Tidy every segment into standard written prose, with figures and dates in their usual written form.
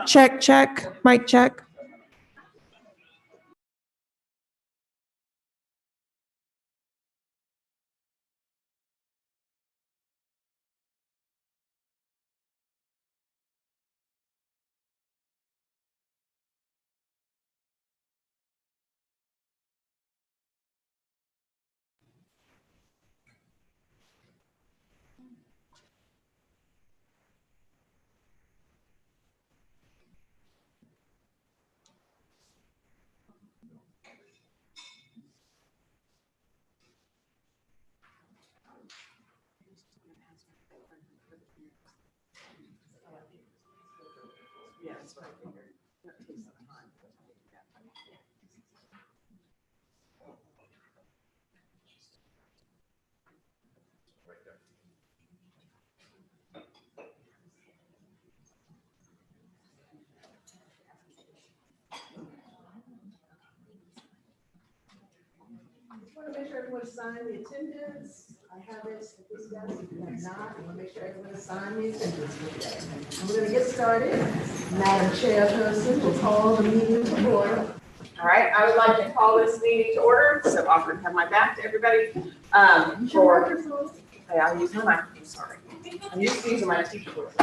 Check, check, mic check. I want to make sure everyone signed the attendance. I have it at this desk. If you have not, I want to make sure everyone has signed the attendance for today. And we're going to get started. Madam Chairperson will call the meeting to order. All right, I would like to call this meeting to order. So offer to have my back to everybody. I'll use my microphone, sorry. I'm used to using my teacher voice.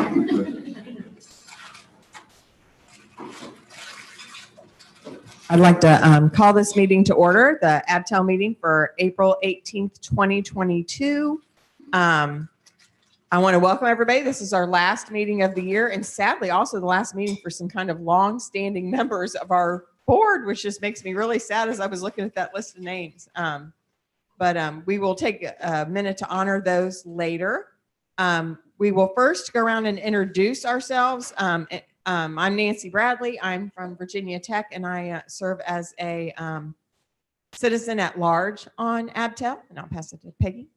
I'd like to call this meeting to order, the ABTEL meeting for April 18th, 2022. I want to welcome everybody. This is our last meeting of the year, and sadly also the last meeting for some kind of long-standing members of our board, which just makes me really sad as I was looking at that list of names. But we will take a minute to honor those later. We will first go around and introduce ourselves. I'm Nancy Bradley. I'm from Virginia Tech, and I serve as a citizen at large on ABTEL, and I'll pass it to Peggy.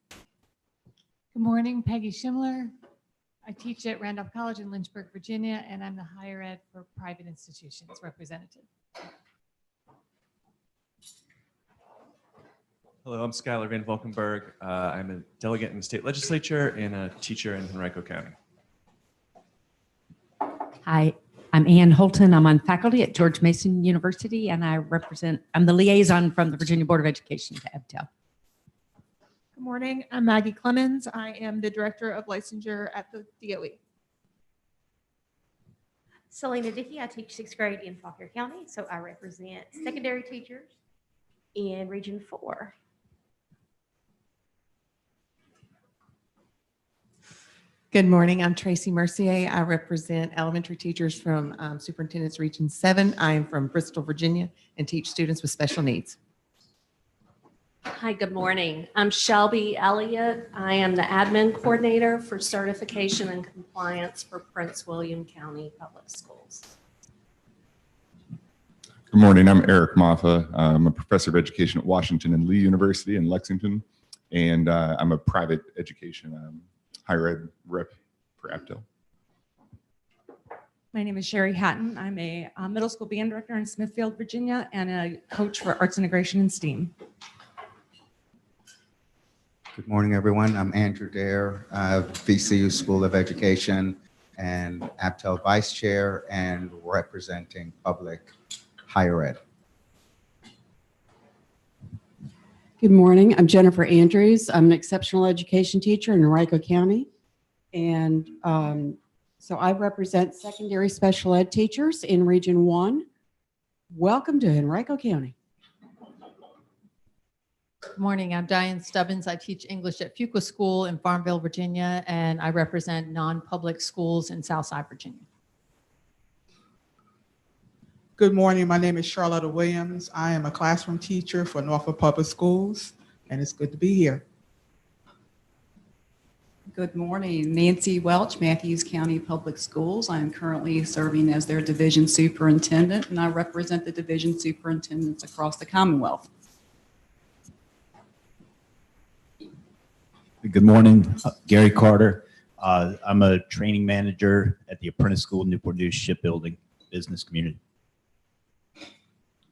Good morning, Peggy Schimler. I teach at Randolph College in Lynchburg, Virginia, and I'm the higher ed for private institutions representative. Hello, I'm Skylar Van Valkenburg. I'm a delegate in the state legislature and a teacher in Henrico County. Hi, I'm Ann Holton. I'm on faculty at George Mason University, and I'm the liaison from the Virginia Board of Education to ABTEL. Good morning. I'm Maggie Clemens. I am the director of licensure at the DOE. Selena Dickey. I teach 6th grade in Fauquier County, so I represent secondary teachers in Region 4. Good morning. I'm Tracy Mercier. I represent elementary teachers from Superintendent's Region 7. I am from Bristol, Virginia, and teach students with special needs. Hi, good morning. I'm Shelby Elliott. I am the admin coordinator for certification and compliance for Prince William County Public Schools. Good morning. I'm Eric Maffa. I'm a professor of education at Washington and Lee University in Lexington, and I'm a private education higher ed rep for ABTEL. My name is Sherry Hatton. I'm a middle school band director in Smithfield, Virginia, and a coach for arts integration and STEAM. Good morning, everyone. I'm Andrew Dare, VCU School of Education and ABTEL Vice Chair and representing public higher ed. Good morning. I'm Jennifer Andrews. I'm an exceptional education teacher in Henrico County. And so I represent secondary special ed teachers in Region 1. Welcome to Henrico County. Good morning. I'm Diane Stubbins. I teach English at Fuqua School in Farmville, Virginia, and I represent non-public schools in Southside, Virginia. Good morning. My name is Charlotta Williams. I am a classroom teacher for Norfolk Public Schools, and it's good to be here. Good morning. Nancy Welch, Matthews County Public Schools. I'm currently serving as their division superintendent, and I represent the division superintendents across the Commonwealth. Good morning, Gary Carter. I'm a training manager at the Apprentice School, Newport News Shipbuilding Business Community.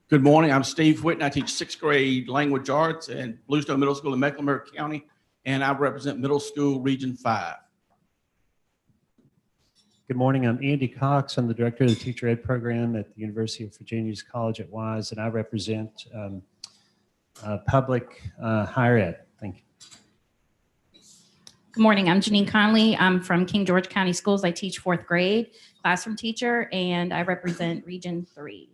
Good morning, I'm Steve Whitten. I teach 6th grade language arts at Bluestone Middle School in Mecklenburg County, and I represent middle school Region 5. Good morning. I'm Andy Cox. I'm the director of the teacher ed program at the University of Virginia's College at Wise, and I represent public higher ed. Thank you. Good morning. I'm Janine Conley. I'm from King George County Schools. I teach 4th grade, classroom teacher, and I represent Region 3.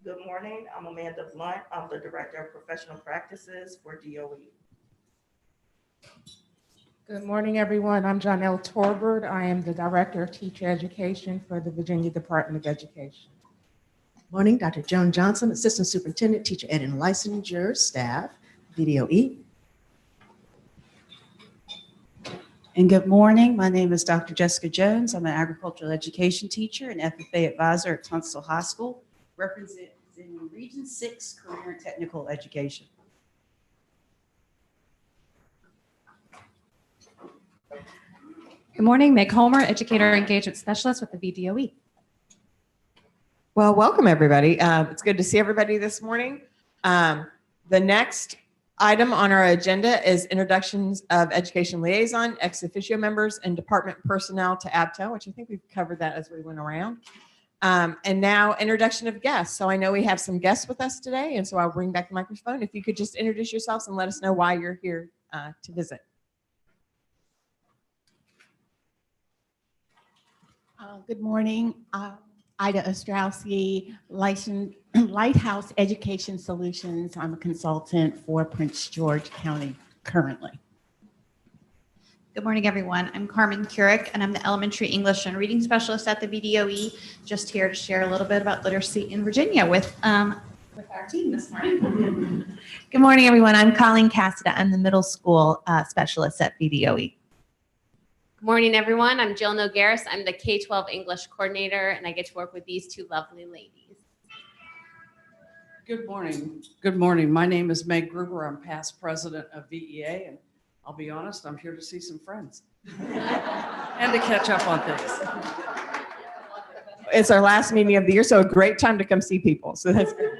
Good morning. I'm Amanda Blunt. I'm the Director of Professional Practices for DOE. Good morning, everyone. I'm Jonelle Torbert. I am the Director of Teacher Education for the Virginia Department of Education. Morning, Dr. Joan Johnson, Assistant Superintendent, Teacher Ed and Licensure Staff, VDOE. And good morning. My name is Dr. Jessica Jones. I'm an agricultural education teacher and FFA advisor at Tunstall High School, representing Region 6 Career and Technical Education. Good morning, Meg Homer, Educator Engagement Specialist with the VDOE. Well, welcome everybody. It's good to see everybody this morning. The next item on our agenda is introductions of education liaison, ex officio members, and department personnel to ABTEL, which I think we've covered that as we went around. And now introduction of guests. So I know we have some guests with us today, and so I'll bring back the microphone. If you could just introduce yourselves and let us know why you're here to visit. Good morning. Ida Ostrowski, licensed Lighthouse Education Solutions. I'm a consultant for Prince George County currently. Good morning, everyone. I'm Carmen Curick, and I'm the Elementary English and Reading Specialist at the VDOE. Just here to share a little bit about literacy in Virginia with our team this morning. Good morning, everyone. I'm Colleen Cassida. I'm the Middle School Specialist at VDOE. Good morning, everyone. I'm Jill Nogaris. I'm the K-12 English Coordinator, and I get to work with these two lovely ladies. Good morning. Good morning. My name is Meg Gruber. I'm past president of VEA, and I'll be honest, I'm here to see some friends and to catch up on things. It's our last meeting of the year, so a great time to come see people. So that's good.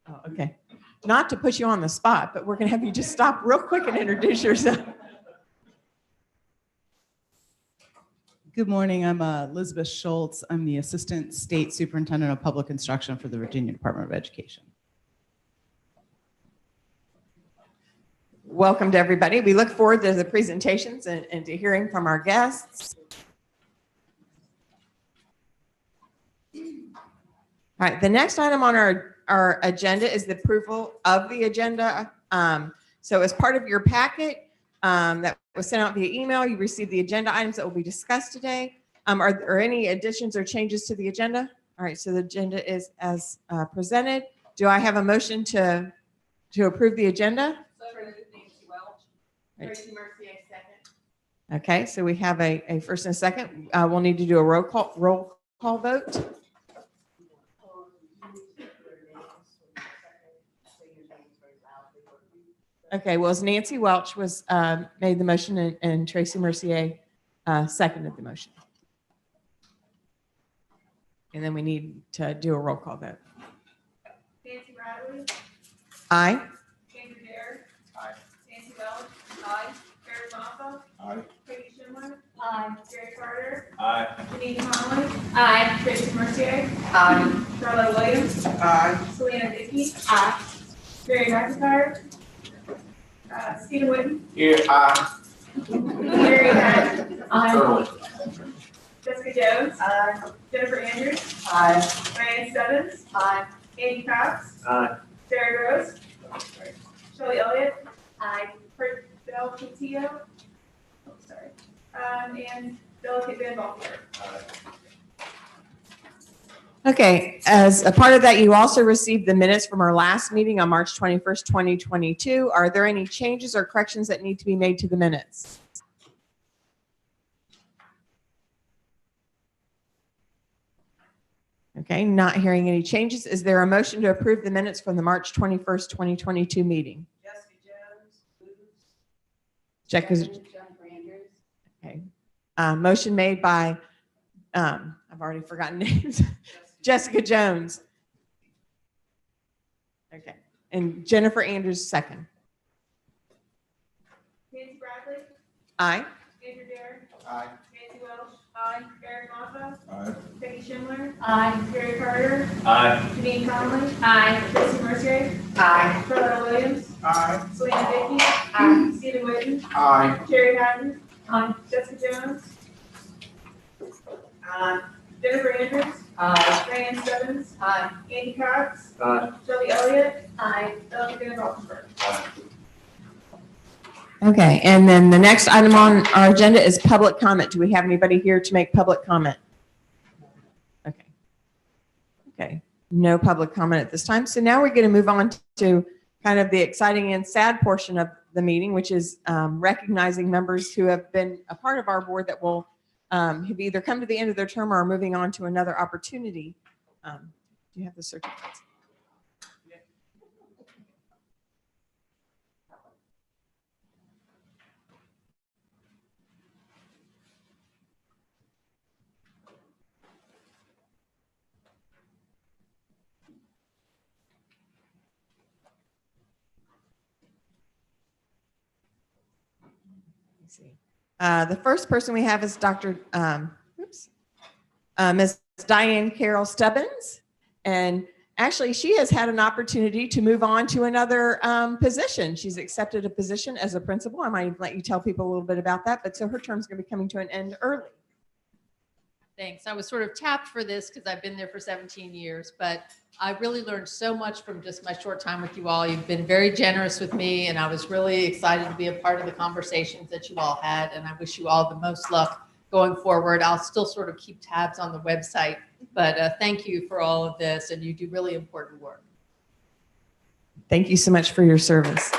Oh, okay. Not to put you on the spot, but we're going to have you just stop real quick and introduce yourself. Good morning. I'm Elizabeth Schultz. I'm the Assistant State Superintendent of Public Instruction for the Virginia Department of Education. Welcome to everybody. We look forward to the presentations and to hearing from our guests. All right, the next item on our agenda is the approval of the agenda. So as part of your packet that was sent out via email, you received the agenda items that will be discussed today. Are there any additions or changes to the agenda? All right, so the agenda is as presented. Do I have a motion to approve the agenda? Tracy Mercier, second. Okay, so we have a first and a second. We'll need to do a roll call vote. Okay, well, as Nancy Welch was made the motion and Tracy Mercier seconded the motion. And then we need to do a roll call vote. Nancy Bradley. Aye. Andrew Dare. Aye. Nancy Welch. Aye. Eric Moffa. Aye. Peggy Schindler. Aye. Gary Carter. Aye. Janine Conley. Aye. Tracy Mercier. Aye. Charlotte Williams. Aye. Selena Dickey. Aye. Barry McIntyre. Stephen Whitten. Here, aye. Gary Hack. Early. Jessica Jones. Aye. Jennifer Andrews. Aye. Ryan Stebbins. Aye. Andy Cox. Aye. Sarah Rose. Shelley Elliott. Aye. Del Castillo. Oh, sorry. And Delegate Van Valkenburg. Okay, as a part of that, you also received the minutes from our last meeting on March 21st, 2022. Are there any changes or corrections that need to be made to the minutes? Okay, not hearing any changes. Is there a motion to approve the minutes from the March 21st, 2022 meeting? Okay. Motion made by, I've already forgotten names. Jessica Jones. Okay. And Jennifer Andrews, second. Nancy Bradley. Aye. Andrew Dare. Aye. Nancy Welch. Aye. Eric Moffa. Aye. Peggy Schindler. Aye. Gary Carter. Aye. Janine Conley. Aye. Tracy Mercier. Aye. Charlotte Williams. Aye. Selena Dickey. Aye. Stephen Whitten. Aye. Jerry Hatton. Aye. Jessica Jones. Jennifer Andrews. Aye. Diane Stebbins. Aye. Andy Cox. Aye. Shelby Elliott. Aye. Elizabeth Rothenberg. Okay, and then the next item on our agenda is public comment. Do we have anybody here to make public comment? Okay. Okay, no public comment at this time. So now we're going to move on to kind of the exciting and sad portion of the meeting, which is recognizing members who have been a part of our board that will have either come to the end of their term or are moving on to another opportunity. Do you have the certificates? The first person we have is Ms. Diane Carroll Stebbins. And actually, she has had an opportunity to move on to another position. She's accepted a position as a principal. I might let you tell people a little bit about that. But so her term's going to be coming to an end early. Thanks. I was sort of tapped for this because I've been there for 17 years, but I really learned so much from just my short time with you all. You've been very generous with me, and I was really excited to be a part of the conversations that you all had, and I wish you all the most luck going forward. I'll still sort of keep tabs on the website, but thank you for all of this, and you do really important work. Thank you so much for your service.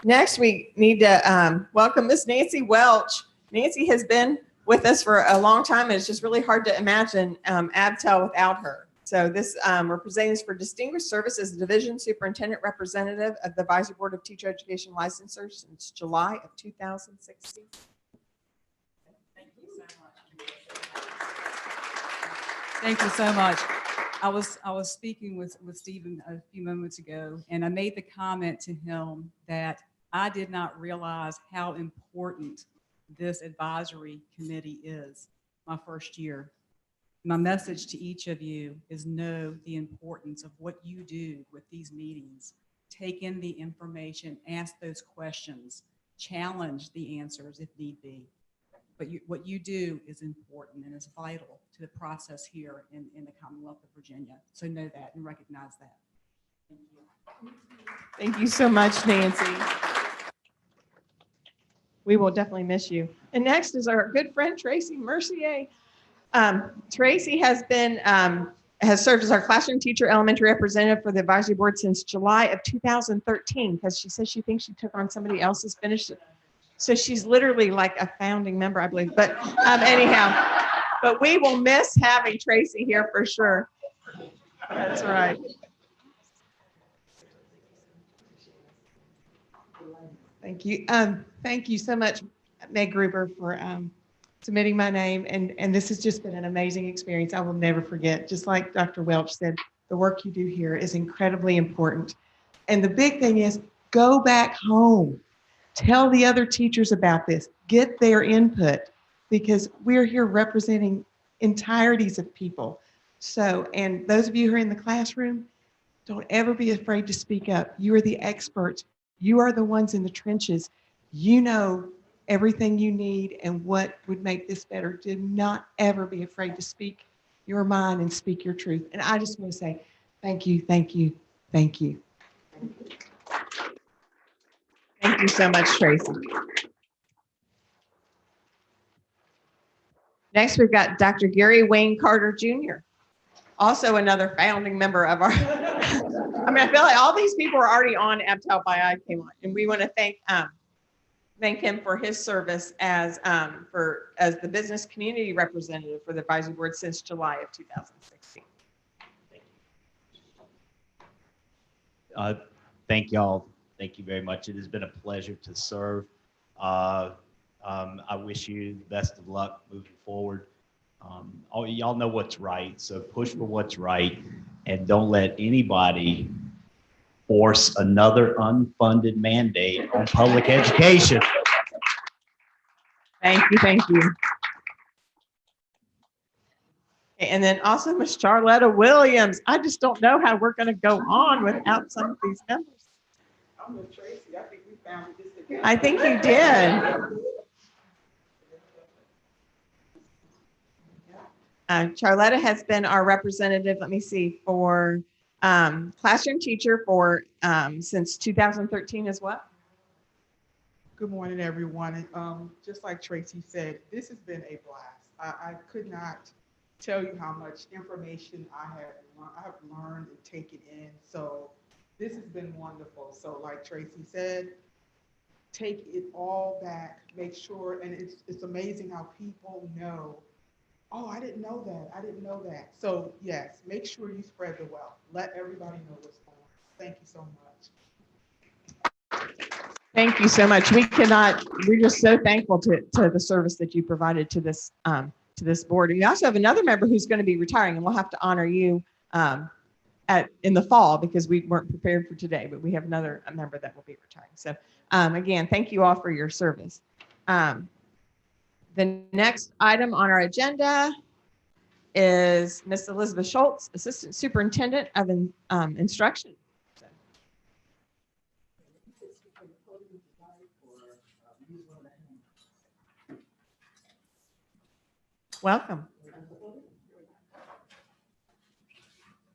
Next, we need to welcome Miss Nancy Welch. Nancy has been with us for a long time, and it's just really hard to imagine ABTEL without her. So this representatives for distinguished service as the Division Superintendent Representative of the Advisory Board of Teacher Education Licensure since July of 2016. Thank you so much. Thank you so much. I was speaking with Stephen a few moments ago, and I made the comment to him that I did not realize how important this advisory committee is my first year. My message to each of you is know the importance of what you do with these meetings. Take in the information, ask those questions, challenge the answers if need be. But what you do is important and is vital to the process here in the Commonwealth of Virginia. So know that and recognize that. Thank you. Thank you so much, Nancy. We will definitely miss you. And next is our good friend, Tracy Mercier. Tracy has served as our classroom teacher, elementary representative for the advisory board since July of 2013, because she says she thinks she took on somebody else's finished it. So she's literally like a founding member, I believe. But anyhow, but we will miss having Tracy here for sure. That's right. Thank you. Thank you so much, Meg Gruber, for submitting my name. And this has just been an amazing experience. I will never forget. Just like Dr. Welch said, the work you do here is incredibly important. And the big thing is go back home. Tell the other teachers about this. Get their input, because we're here representing entireties of people. So, and those of you who are in the classroom, don't ever be afraid to speak up. You are the experts. You are the ones in the trenches. You know everything you need and what would make this better. Do not ever be afraid to speak your mind and speak your truth. And I just want to say thank you, thank you, thank you. Thank you so much, Tracy. Next, we've got Dr. Gary Wayne Carter, Jr., also another founding member of our, I mean, I feel like all these people are already on ABTEL by I came on, and we want to thank him for his service as the business community representative for the advisory board since July of 2016. Thank y'all. Thank you very much. It has been a pleasure to serve. I wish you the best of luck moving forward. Y'all know what's right, so push for what's right, and don't let anybody force another unfunded mandate on public education. Thank you, thank you. And then also Miss Charlotta Williams. I just don't know how we're going to go on without some of these members. I'm with Tracy. I think we found this together. I think you did. Charlotta has been our representative, let me see, for classroom teacher for since 2013 as well. Good morning, everyone. And just like Tracy said, this has been a blast. I could not tell you how much information I have learned and taken in. So this has been wonderful. So like Tracy said, take it all back, make sure, and it's amazing how people know, oh, I didn't know that, I didn't know that. So yes, make sure you spread the wealth. Let everybody know what's going on. Thank you so much. Thank you so much. We're just so thankful to the service that you provided to this board. And we also have another member who's going to be retiring, and we'll have to honor you in the fall because we weren't prepared for today, but we have another member that will be retiring. So again, thank you all for your service. The next item on our agenda is Ms. Elizabeth Schultz, Assistant Superintendent of Instruction. Welcome.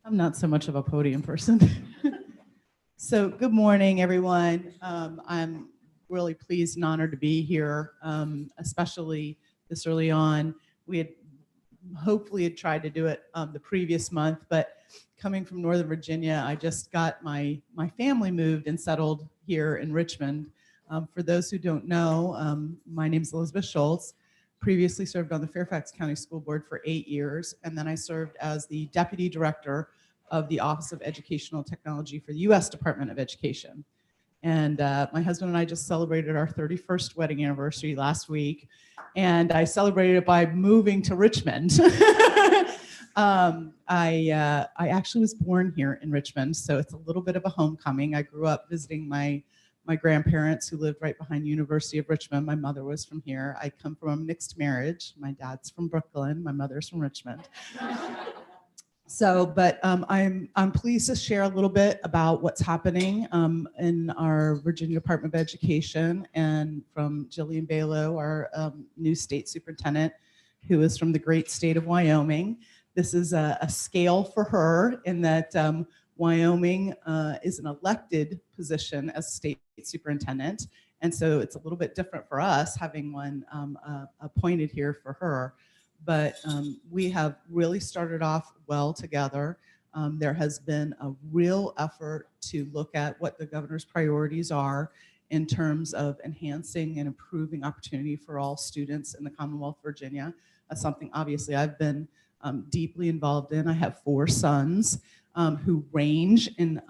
I'm not so much of a podium person. So good morning, everyone. I'm really pleased and honored to be here, especially this early on. We had hopefully had tried to do it the previous month, but coming from Northern Virginia, I just got my family moved and settled here in Richmond. For those who don't know, my name is Elizabeth Schultz. Previously served on the Fairfax County School Board for 8 years, and then I served as the Deputy Director of the Office of Educational Technology for the U.S. Department of Education. And my husband and I just celebrated our 31st wedding anniversary last week, and I celebrated it by moving to Richmond. I actually was born here in Richmond, so it's a little bit of a homecoming. I grew up visiting my grandparents who lived right behind University of Richmond. My mother was from here. I come from a mixed marriage. My dad's from Brooklyn. My mother's from Richmond. So, but I'm pleased to share a little bit about what's happening in our Virginia Department of Education, and from Jillian Balow, our new state superintendent, who is from the great state of Wyoming. This is a scale for her in that Wyoming is an elected position as state superintendent. And so it's a little bit different for us having one appointed here for her. But we have really started off well together. There has been a real effort to look at what the governor's priorities are in terms of enhancing and improving opportunity for all students in the Commonwealth of Virginia. That's something obviously I've been deeply involved in. I have 4 sons who range in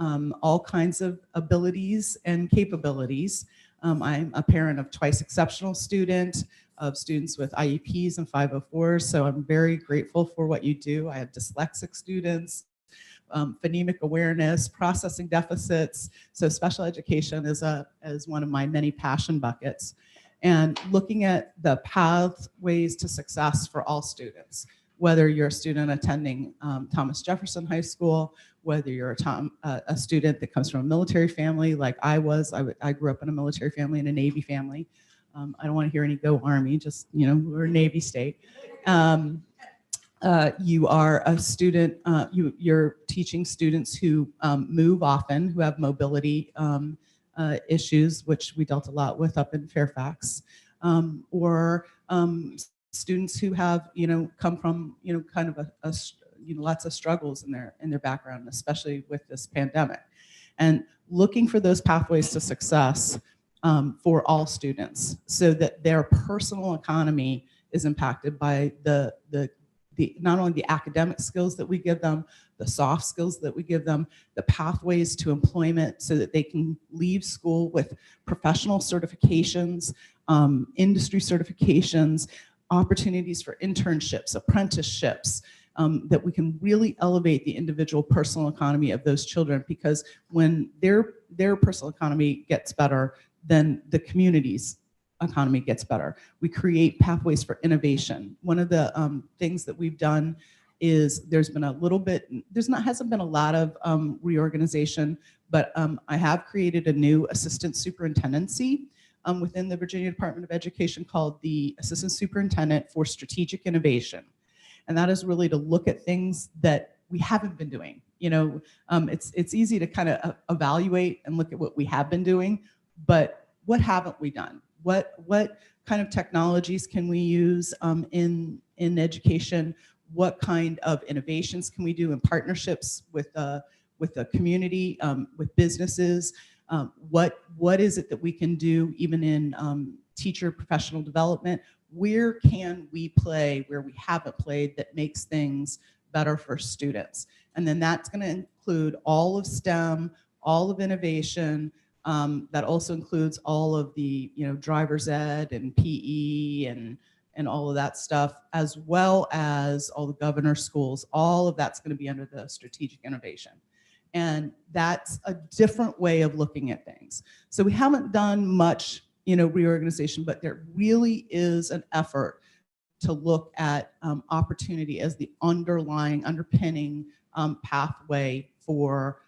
all kinds of abilities and capabilities. I'm a parent of twice exceptional student, of students with IEPs and 504s, so I'm very grateful for what you do. I have dyslexic students, phonemic awareness, processing deficits, so special education is one of my many passion buckets. And looking at the pathways to success for all students, whether you're a student attending Thomas Jefferson High School, whether you're a student that comes from a military family like I was. I grew up in a military family and a Navy family. I don't want to hear any go Army, just, we're a Navy state. You are a student, you're teaching students who move often, who have mobility issues, which we dealt a lot with up in Fairfax, or students who have, come from, kind of lots of struggles in their background, especially with this pandemic. And looking for those pathways to success for all students so that their personal economy is impacted by the not only the academic skills that we give them, the soft skills that we give them, the pathways to employment so that they can leave school with professional certifications, industry certifications, opportunities for internships, apprenticeships, that we can really elevate the individual personal economy of those children, because when their personal economy gets better, then the community's economy gets better. We create pathways for innovation. One of the things that we've done is hasn't been a lot of reorganization, but I have created a new assistant superintendency within the Virginia Department of Education called the Assistant Superintendent for Strategic Innovation. And that is really to look at things that we haven't been doing. It's easy to kind of evaluate and look at what we have been doing, but what haven't we done? What kind of technologies can we use in education? What kind of innovations can we do in partnerships with the community, with businesses? What is it that we can do even in teacher professional development? Where can we play where we haven't played that makes things better for students? And then that's going to include all of STEM, all of innovation. That also includes all of the driver's ed and PE and all of that stuff, as well as all the governor schools. All of that's going to be under the strategic innovation. And that's a different way of looking at things. So we haven't done much reorganization, but there really is an effort to look at opportunity as the underpinning pathway for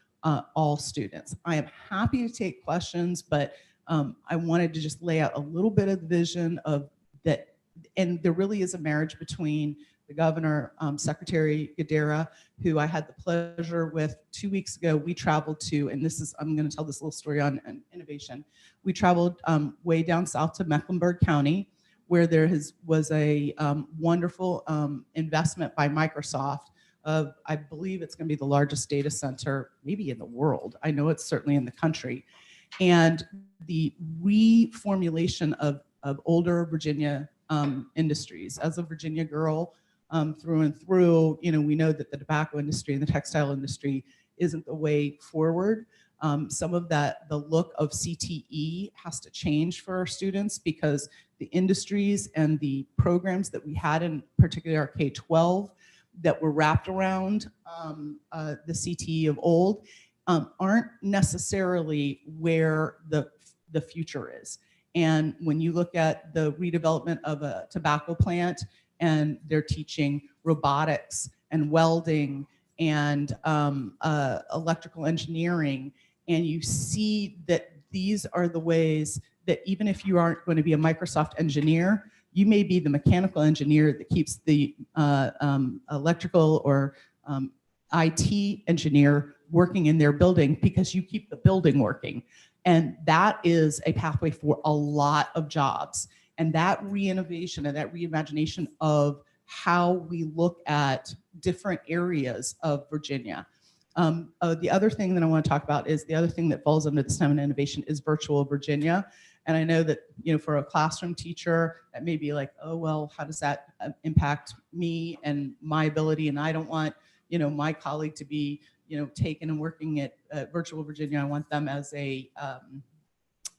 all students. I am happy to take questions, but I wanted to just lay out a little bit of the vision of that. And there really is a marriage between the governor, Secretary Gadara, who I had the pleasure with 2 weeks ago. We traveled to, and I'm going to tell this little story on innovation. We traveled way down south to Mecklenburg County, where there was a wonderful investment by Microsoft of, I believe it's going to be the largest data center, maybe in the world. I know it's certainly in the country. And the reformulation of older Virginia industries. As a Virginia girl, through and through, we know that the tobacco industry and the textile industry isn't the way forward. Some of that, the look of CTE has to change for our students, because the industries and the programs that we had, in particular our K-12, that were wrapped around the CTE of old, aren't necessarily where the future is. And when you look at the redevelopment of a tobacco plant, and they're teaching robotics and welding and electrical engineering, and you see that these are the ways that even if you aren't going to be a Microsoft engineer, you may be the mechanical engineer that keeps the electrical or IT engineer working in their building, because you keep the building working. And that is a pathway for a lot of jobs. And that re-innovation and that reimagination of how we look at different areas of Virginia. The other thing that I want to talk about is the other thing that falls under the STEM and innovation is virtual Virginia. And I know that, for a classroom teacher, that may be like, oh, well, how does that impact me and my ability? And I don't want, my colleague to be, taken and working at virtual Virginia. I want them as in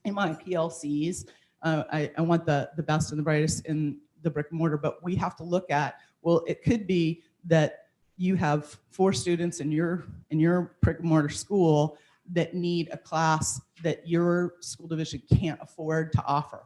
my PLCs. I want the best and the brightest in the brick and mortar, but we have to look at, well, it could be that you have 4 students in your brick and mortar school that need a class that your school division can't afford to offer.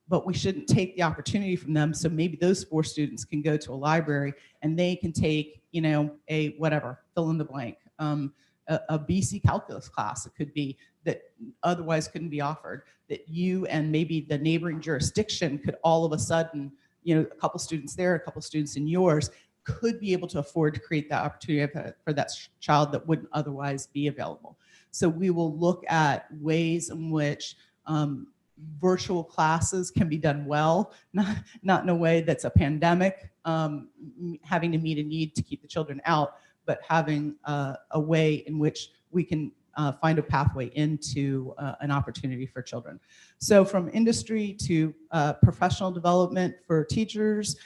But we shouldn't take the opportunity from them. So maybe those 4 students can go to a library and they can take, a whatever, fill in the blank, a BC calculus class. It could be that otherwise couldn't be offered, that you and maybe the neighboring jurisdiction could all of a sudden, a couple students there, a couple students in yours, could be able to afford to create that opportunity for that child that wouldn't otherwise be available. So we will look at ways in which virtual classes can be done well, not in a way that's a pandemic, having to meet a need to keep the children out, but having a way in which we can find a pathway into an opportunity for children. So from industry to professional development for teachers,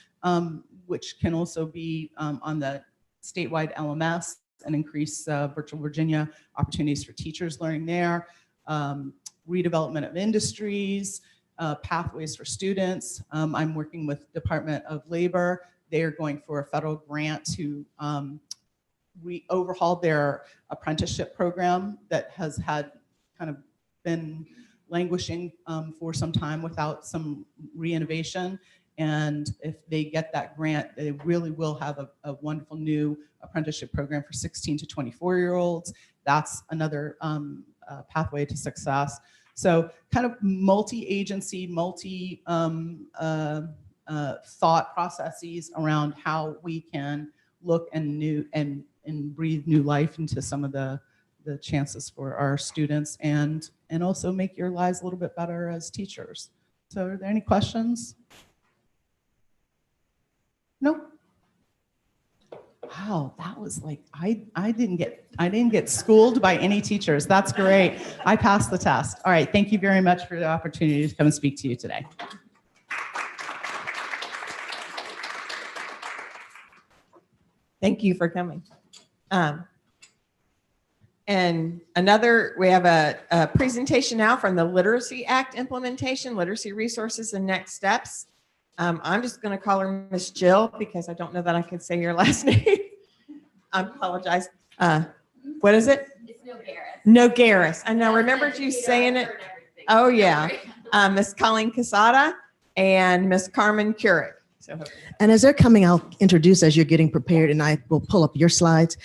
which can also be on the statewide LMS and increase virtual Virginia opportunities for teachers learning there, redevelopment of industries, pathways for students. I'm working with Department of Labor they are going for a federal grant to overhaul their apprenticeship program that has had kind of been languishing for some time without some re-innovation. And if they get that grant, they really will have a wonderful new apprenticeship program for 16 to 24-year-olds. That's another pathway to success. So kind of multi-agency, thought processes around how we can look and breathe new life into some of the chances for our students and also make your lives a little bit better as teachers. So are there any questions? No? Wow, that was like, I didn't get schooled by any teachers. That's great. I passed the test. All right, thank you very much for the opportunity to come and speak to you today. Thank you for coming. And we have a presentation now from the Literacy Act implementation, literacy resources and next steps. I'm just going to call her Miss Jill because I don't know that I can say your last name. I apologize. What is it? It's Nogaris. Nogaris. I know. Remembered you saying it. Oh yeah. Miss Colleen Casada and Miss Carmen Curick. And as they're coming, I'll introduce as you're getting prepared, and I will pull up your slides.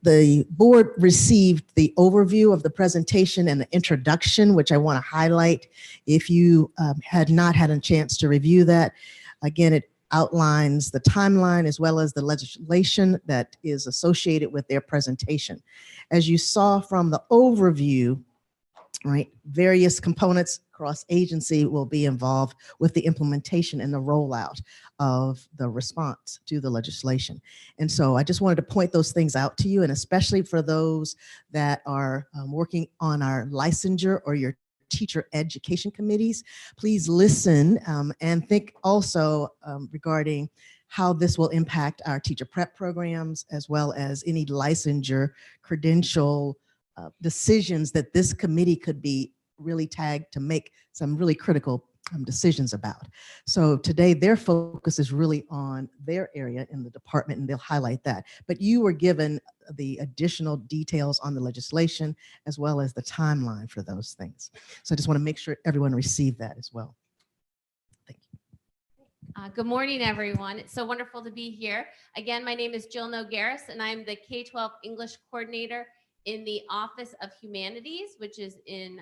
The board received the overview of the presentation and the introduction, which I want to highlight. If you had not had a chance to review that, again, it outlines the timeline as well as the legislation that is associated with their presentation. As you saw from the overview, right, various components across agency will be involved with the implementation and the rollout of the response to the legislation. And so I just wanted to point those things out to you, and especially for those that are working on our licensure or your teacher education committees, please listen and think also regarding how this will impact our teacher prep programs, as well as any licensure credential decisions that this committee could be really tagged to make some really critical decisions about. So today their focus is really on their area in the department, and they'll highlight that. But you were given the additional details on the legislation as well as the timeline for those things. So I just want to make sure everyone received that as well. Good morning, everyone. It's so wonderful to be here. Again, my name is Jill Nogaris, and I'm the K-12 English coordinator in the Office of Humanities, which is in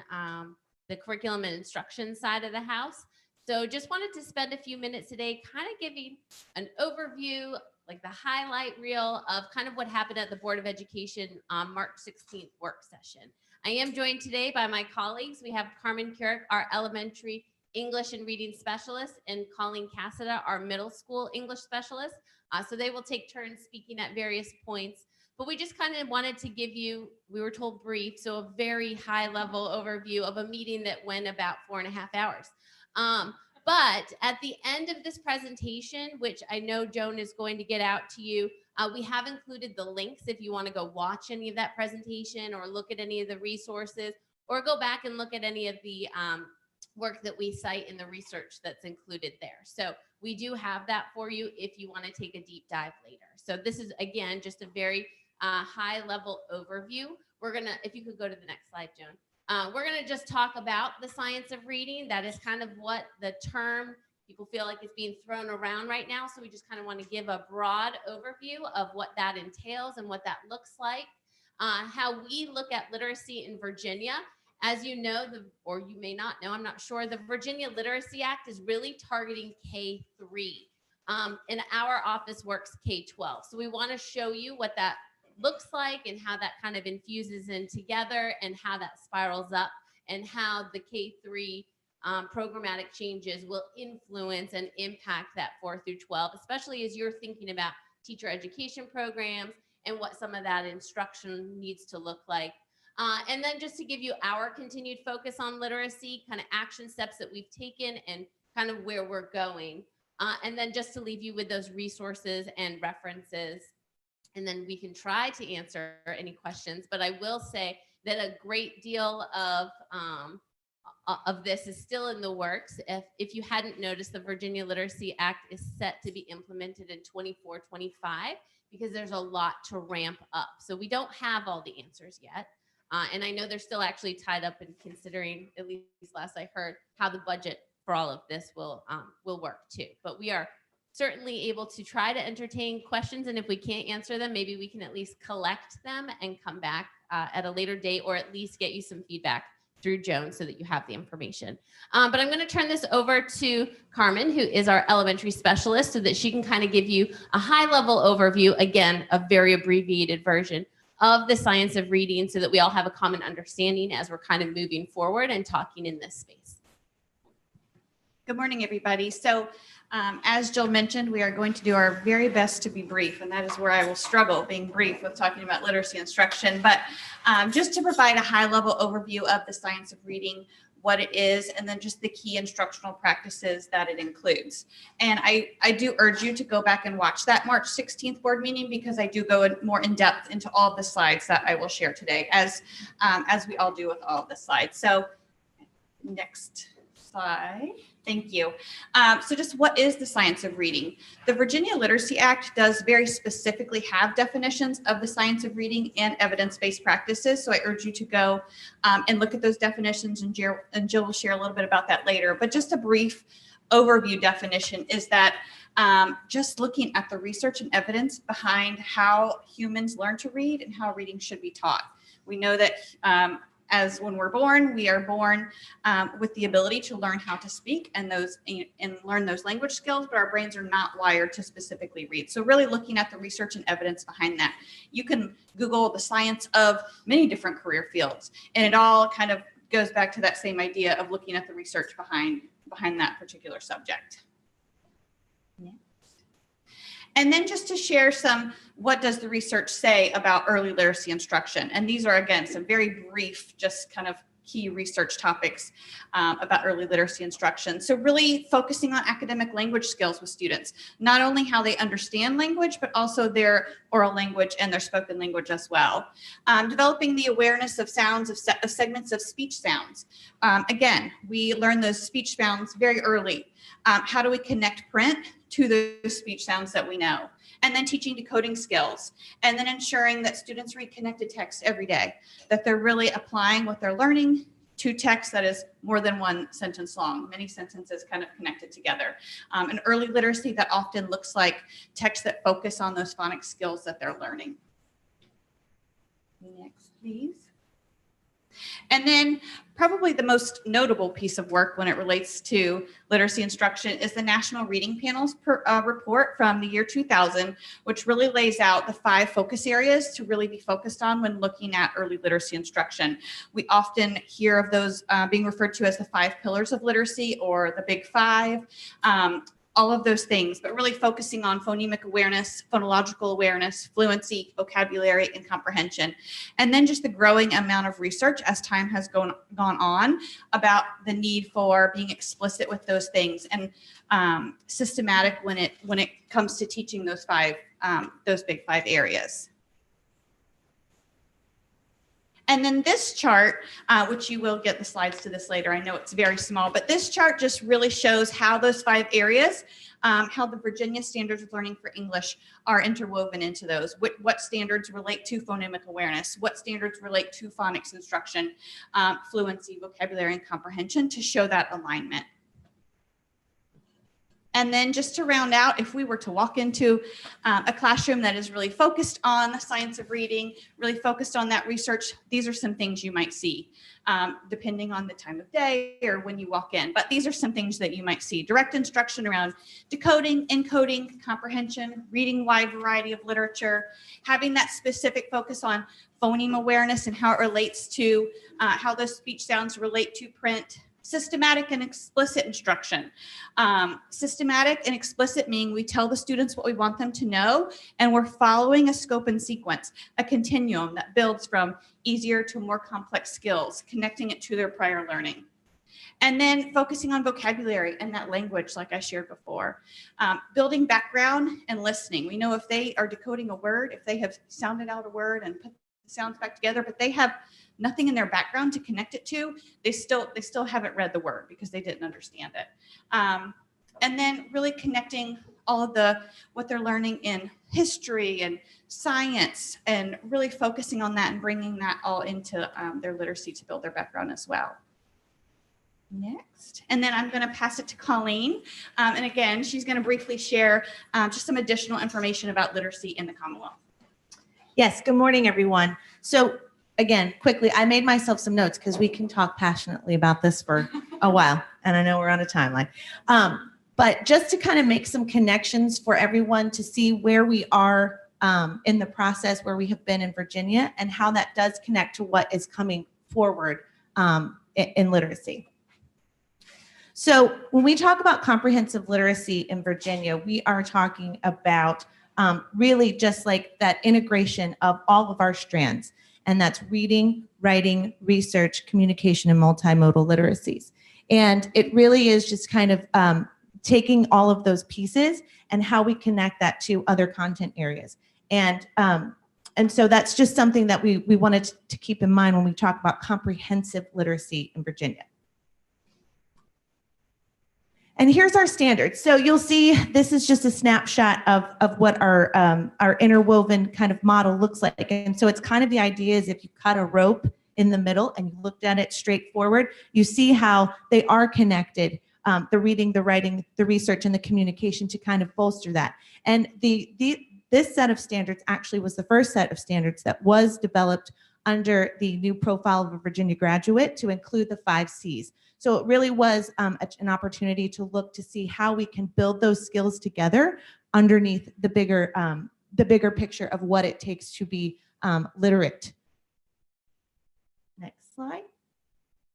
the curriculum and instruction side of the house. So just wanted to spend a few minutes today kind of giving an overview, like the highlight reel of kind of what happened at the Board of Education on March 16th work session. I am joined today by my colleagues. We have Carmen Curick, our elementary English and reading specialist, and Colleen Cassida, our middle school English specialist. So they will take turns speaking at various points. But we just kind of wanted to give you, we were told brief, so a very high level overview of a meeting that went about 4.5 hours. But at the end of this presentation, which I know Joan is going to get out to you, we have included the links if you want to go watch any of that presentation or look at any of the resources or go back and look at any of the work that we cite in the research that's included there. So we do have that for you if you want to take a deep dive later. So this is, again, just a very high level overview. We're gonna, if you could go to the next slide, Joan. We're gonna just talk about the science of reading. That is kind of what the term people feel like is being thrown around right now. So we just kind of want to give a broad overview of what that entails and what that looks like. How we look at literacy in Virginia. As you know, or you may not know, I'm not sure, the Virginia Literacy Act is really targeting K-3. And our office works K-12. So we want to show you what that looks like and how that kind of infuses in together and how that spirals up and how the K-3 programmatic changes will influence and impact that 4 through 12, especially as you're thinking about teacher education programs and what some of that instruction needs to look like. And then just to give you our continued focus on literacy, kind of action steps that we've taken and kind of where we're going. And then just to leave you with those resources and references. And then we can try to answer any questions. But I will say that a great deal of of this is still in the works. If you hadn't noticed, the Virginia Literacy Act is set to be implemented in 24-25 because there's a lot to ramp up. So we don't have all the answers yet. And I know they're still actually tied up in considering, at least last I heard, how the budget for all of this will work too. But we are certainly able to try to entertain questions. And if we can't answer them, maybe we can at least collect them and come back at a later date, or at least get you some feedback through Joan so that you have the information. But I'm going to turn this over to Carmen, who is our elementary specialist, so that she can kind of give you a high-level overview, again, a very abbreviated version of the science of reading, so that we all have a common understanding as we're kind of moving forward and talking in this space. Good morning, everybody. So as Jill mentioned, we are going to do our very best to be brief, and that is where I will struggle being brief with talking about literacy instruction. But just to provide a high-level overview of the science of reading, what it is, and then just the key instructional practices that it includes. And I do urge you to go back and watch that March 16th board meeting, because I do go more in depth into all of the slides that I will share today, as we all do with all of the slides. So next slide. Thank you. So just what is the science of reading? The Virginia Literacy Act does very specifically have definitions of the science of reading and evidence-based practices. So I urge you to go and look at those definitions, and Jill will share a little bit about that later. But just a brief overview definition is that just looking at the research and evidence behind how humans learn to read and how reading should be taught. We know that as when we're born, we are born with the ability to learn how to speak and learn those language skills, but our brains are not wired to specifically read. So really looking at the research and evidence behind that. You can Google the science of many different career fields, and it all kind of goes back to that same idea of looking at the research behind that particular subject. And then just to share what does the research say about early literacy instruction? And these are, again, some very brief, just kind of key research topics about early literacy instruction. So really focusing on academic language skills with students, not only how they understand language, but also their oral language and their spoken language as well. Developing the awareness of sounds, of segments of speech sounds. Again, we learn those speech sounds very early. How do we connect print to those speech sounds that we know? And then teaching decoding skills, and then ensuring that students read connected text every day, that they're really applying what they're learning to text that is more than one sentence long, many sentences kind of connected together. And early literacy that often looks like texts that focus on those phonics skills that they're learning. Next, please. And then probably the most notable piece of work when it relates to literacy instruction is the National Reading Panel's report from the year 2000, which really lays out the 5 focus areas to really be focused on when looking at early literacy instruction. We often hear of those being referred to as the 5 pillars of literacy, or the big 5. All of those things, but really focusing on phonemic awareness, phonological awareness, fluency, vocabulary, and comprehension. And then just the growing amount of research as time has gone on about the need for being explicit with those things, and systematic when it comes to teaching those big 5 areas. And then this chart, which you will get the slides to this later, I know it's very small, but this chart just really shows how those 5 areas, how the Virginia Standards of Learning for English are interwoven into those. What standards relate to phonemic awareness, what standards relate to phonics instruction, fluency, vocabulary, and comprehension, to show that alignment. And then just to round out, if we were to walk into a classroom that is really focused on the science of reading, really focused on that research, these are some things you might see, depending on the time of day or when you walk in. But these are some things that you might see. Direct instruction around decoding, encoding, comprehension, reading wide variety of literature, having that specific focus on phoneme awareness and how it relates to how those speech sounds relate to print. Systematic and explicit instruction. Systematic and explicit meaning we tell the students what we want them to know, and we're following a scope and sequence, a continuum that builds from easier to more complex skills, connecting it to their prior learning. And then focusing on vocabulary and that language, like I shared before. Building background and listening. We know if they are decoding a word, if they have sounded out a word and put the sounds back together, but they have nothing in their background to connect it to, they still haven't read the word because they didn't understand it. And then really connecting all of what they're learning in history and science, and really focusing on that and bringing that all into their literacy to build their background as well. Next, and then I'm going to pass it to Colleen. And again, she's going to briefly share just some additional information about literacy in the Commonwealth. Yes, good morning, everyone. So again, quickly, I made myself some notes because we can talk passionately about this for a while, and I know we're on a timeline. But just to kind of make some connections for everyone to see where we are in the process, where we have been in Virginia, and how that does connect to what is coming forward in literacy. So when we talk about comprehensive literacy in Virginia, we are talking about really just like that integration of all of our strands, and that's reading, writing, research, communication, and multimodal literacies. And it really is just kind of taking all of those pieces and how we connect that to other content areas. And so that's just something that we wanted to keep in mind when we talk about comprehensive literacy in Virginia. And here's our standards. So you'll see this is just a snapshot of what our interwoven kind of model looks like. And so it's kind of the idea is if you cut a rope in the middle and you looked at it straight forward, you see how they are connected, the reading, the writing, the research, and the communication to kind of bolster that. And this set of standards actually was the first set of standards that was developed under the new profile of a Virginia graduate to include the 5 C's. So it really was an opportunity to look to see how we can build those skills together underneath the bigger picture of what it takes to be literate. Next slide.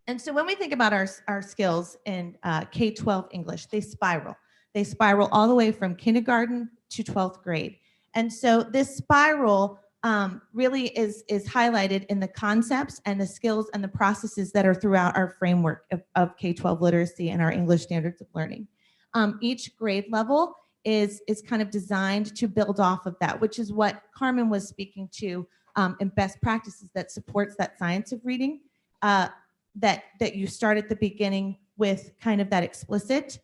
And so when we think about our skills in K-12 English, they spiral. They spiral all the way from kindergarten to 12th grade. And so this spiral really is highlighted in the concepts and the skills and the processes that are throughout our framework of K-12 literacy and our English standards of learning. Each grade level is kind of designed to build off of that, which is what Carmen was speaking to in best practices that supports that science of reading, that you start at the beginning with kind of that explicit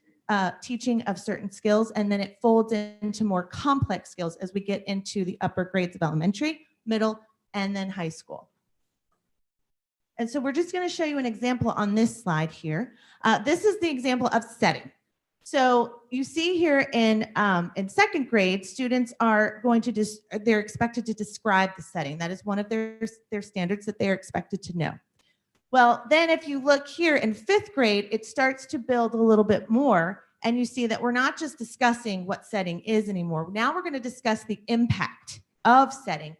teaching of certain skills, and then it folds into more complex skills as we get into the upper grades of elementary, middle, and then high school. And so we're just going to show you an example on this slide here. This is the example of setting. So you see here in second grade, students are going to they're expected to describe the setting. That is one of their standards that they are expected to know. Well, then if you look here in 5th grade, it starts to build a little bit more, and you see that we're not just discussing what setting is anymore. Now we're going to discuss the impact of setting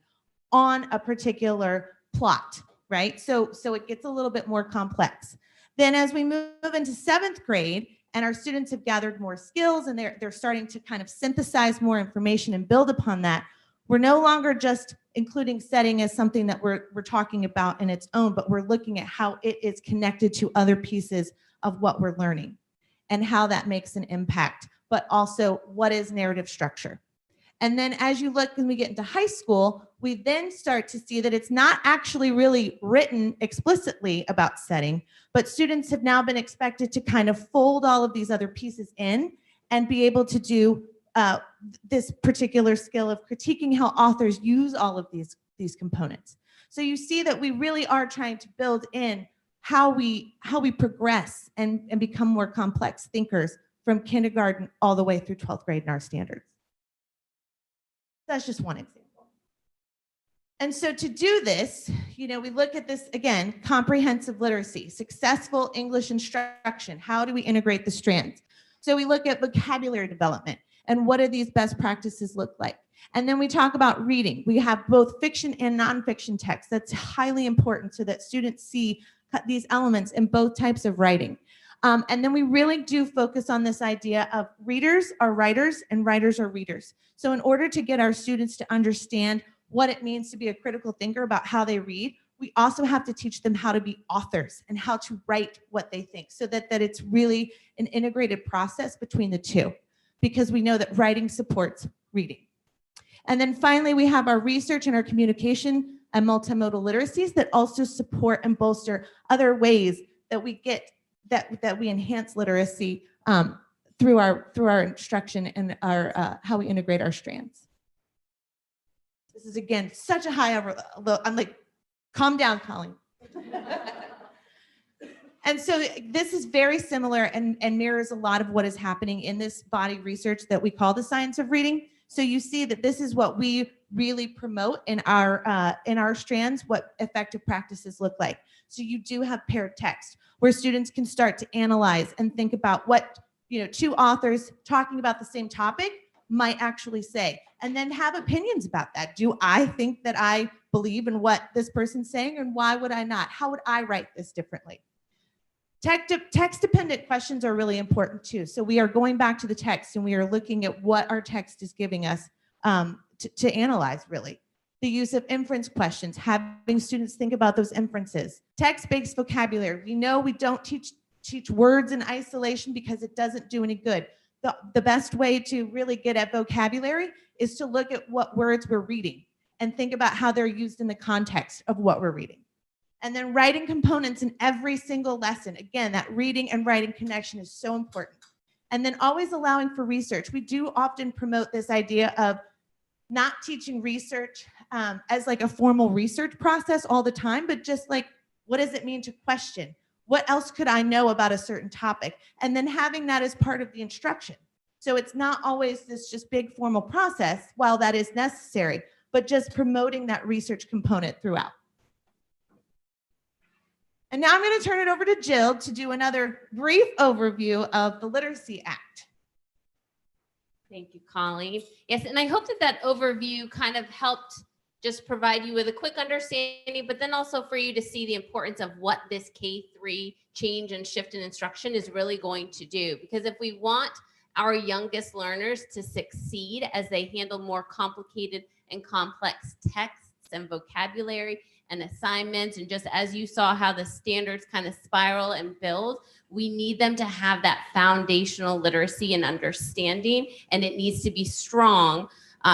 on a particular plot, right? So it gets a little bit more complex. Then as we move into 7th grade, and our students have gathered more skills, and they're starting to kind of synthesize more information and build upon that, we're no longer just including setting as something that we're talking about in its own, but we're looking at how it is connected to other pieces of what we're learning and how that makes an impact, but also what is narrative structure. And then as you look, when we get into high school, we then start to see that it's not actually really written explicitly about setting, but students have now been expected to kind of fold all of these other pieces in and be able to do this particular skill of critiquing how authors use all of these components. So you see that we really are trying to build in how we progress and become more complex thinkers from kindergarten all the way through 12th grade in our standards. That's just one example. And so to do this, we look at this again, comprehensive literacy, successful English instruction. How do we integrate the strands? So we look at vocabulary development. And what do these best practices look like? And then we talk about reading. We have both fiction and nonfiction text. That's highly important so that students see these elements in both types of writing. And then we really do focus on this idea of readers are writers and writers are readers. So in order to get our students to understand what it means to be a critical thinker about how they read, we also have to teach them how to be authors and how to write what they think, so that it's really an integrated process between the two, because we know that writing supports reading. And then finally, we have our research and our communication and multimodal literacies that also support and bolster other ways that we get that we enhance literacy through our instruction and our how we integrate our strands. This is again such a high overload. I'm like, calm down, Colleen. And so this is very similar and mirrors a lot of what is happening in this body research that we call the science of reading. So you see that this is what we really promote in our strands, what effective practices look like. So you do have paired text where students can start to analyze and think about what, you know, two authors talking about the same topic might actually say, and then have opinions about that. Do I think that I believe in what this person's saying, and why would I not? How would I write this differently? Text-dependent questions are really important too. So we are going back to the text and we are looking at what our text is giving us to analyze, really. The use of inference questions, having students think about those inferences. Text-based vocabulary. We know we don't teach words in isolation because it doesn't do any good. The best way to really get at vocabulary is to look at what words we're reading and think about how they're used in the context of what we're reading. And then writing components in every single lesson. Again, that reading and writing connection is so important. And then always allowing for research. We do often promote this idea of not teaching research as like a formal research process all the time, but just like, what does it mean to question? What else could I know about a certain topic? And then having that as part of the instruction. So it's not always this just big formal process, while that is necessary, but just promoting that research component throughout. And now I'm going to turn it over to Jill to do another brief overview of the Literacy Act. Thank you, Colleen. Yes, and I hope that that overview kind of helped just provide you with a quick understanding, but then also for you to see the importance of what this K-3 change and shift in instruction is really going to do. Because if we want our youngest learners to succeed as they handle more complicated and complex texts and vocabulary and assignments, and just as you saw how the standards kind of spiral and build, we need them to have that foundational literacy and understanding, and it needs to be strong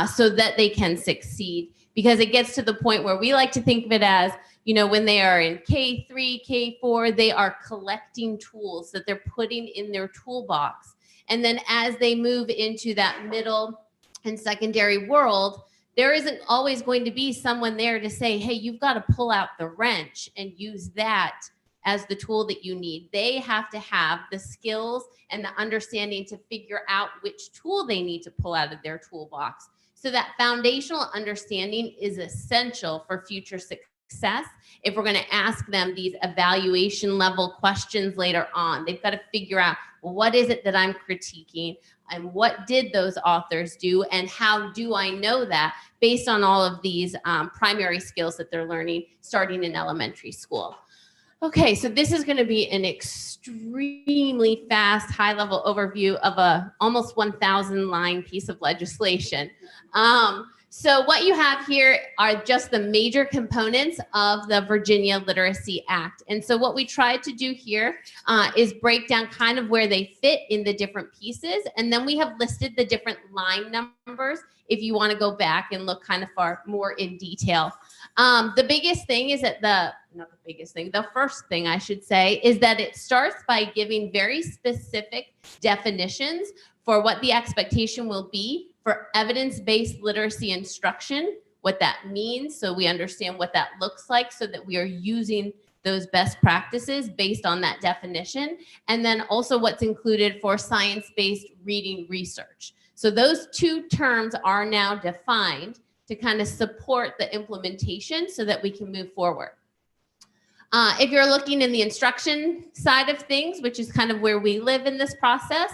so that they can succeed. Because it gets to the point where we like to think of it as, you know, when they are in K3, K4, they are collecting tools that they're putting in their toolbox. And then as they move into that middle and secondary world, there isn't always going to be someone there to say, hey, you've got to pull out the wrench and use that as the tool that you need. They have to have the skills and the understanding to figure out which tool they need to pull out of their toolbox. So that foundational understanding is essential for future success. If we're going to ask them these evaluation level questions later on, they've got to figure out, well, what is it that I'm critiquing, and what did those authors do, and how do I know that based on all of these primary skills that they're learning starting in elementary school. Okay, so this is going to be an extremely fast, high-level overview of a almost 1,000-line piece of legislation. So what you have here are just the major components of the Virginia Literacy Act. And so what we tried to do here is break down kind of where they fit in the different pieces. And then we have listed the different line numbers if you want to go back and look kind of more in detail. The biggest thing is that the first thing I should say is that it starts by giving very specific definitions for what the expectation will be for evidence-based literacy instruction, what that means, so we understand what that looks like, so that we are using those best practices based on that definition, and then also what's included for science-based reading research. So those two terms are now defined to kind of support the implementation so that we can move forward. If you're looking in the instruction side of things, which is kind of where we live in this process,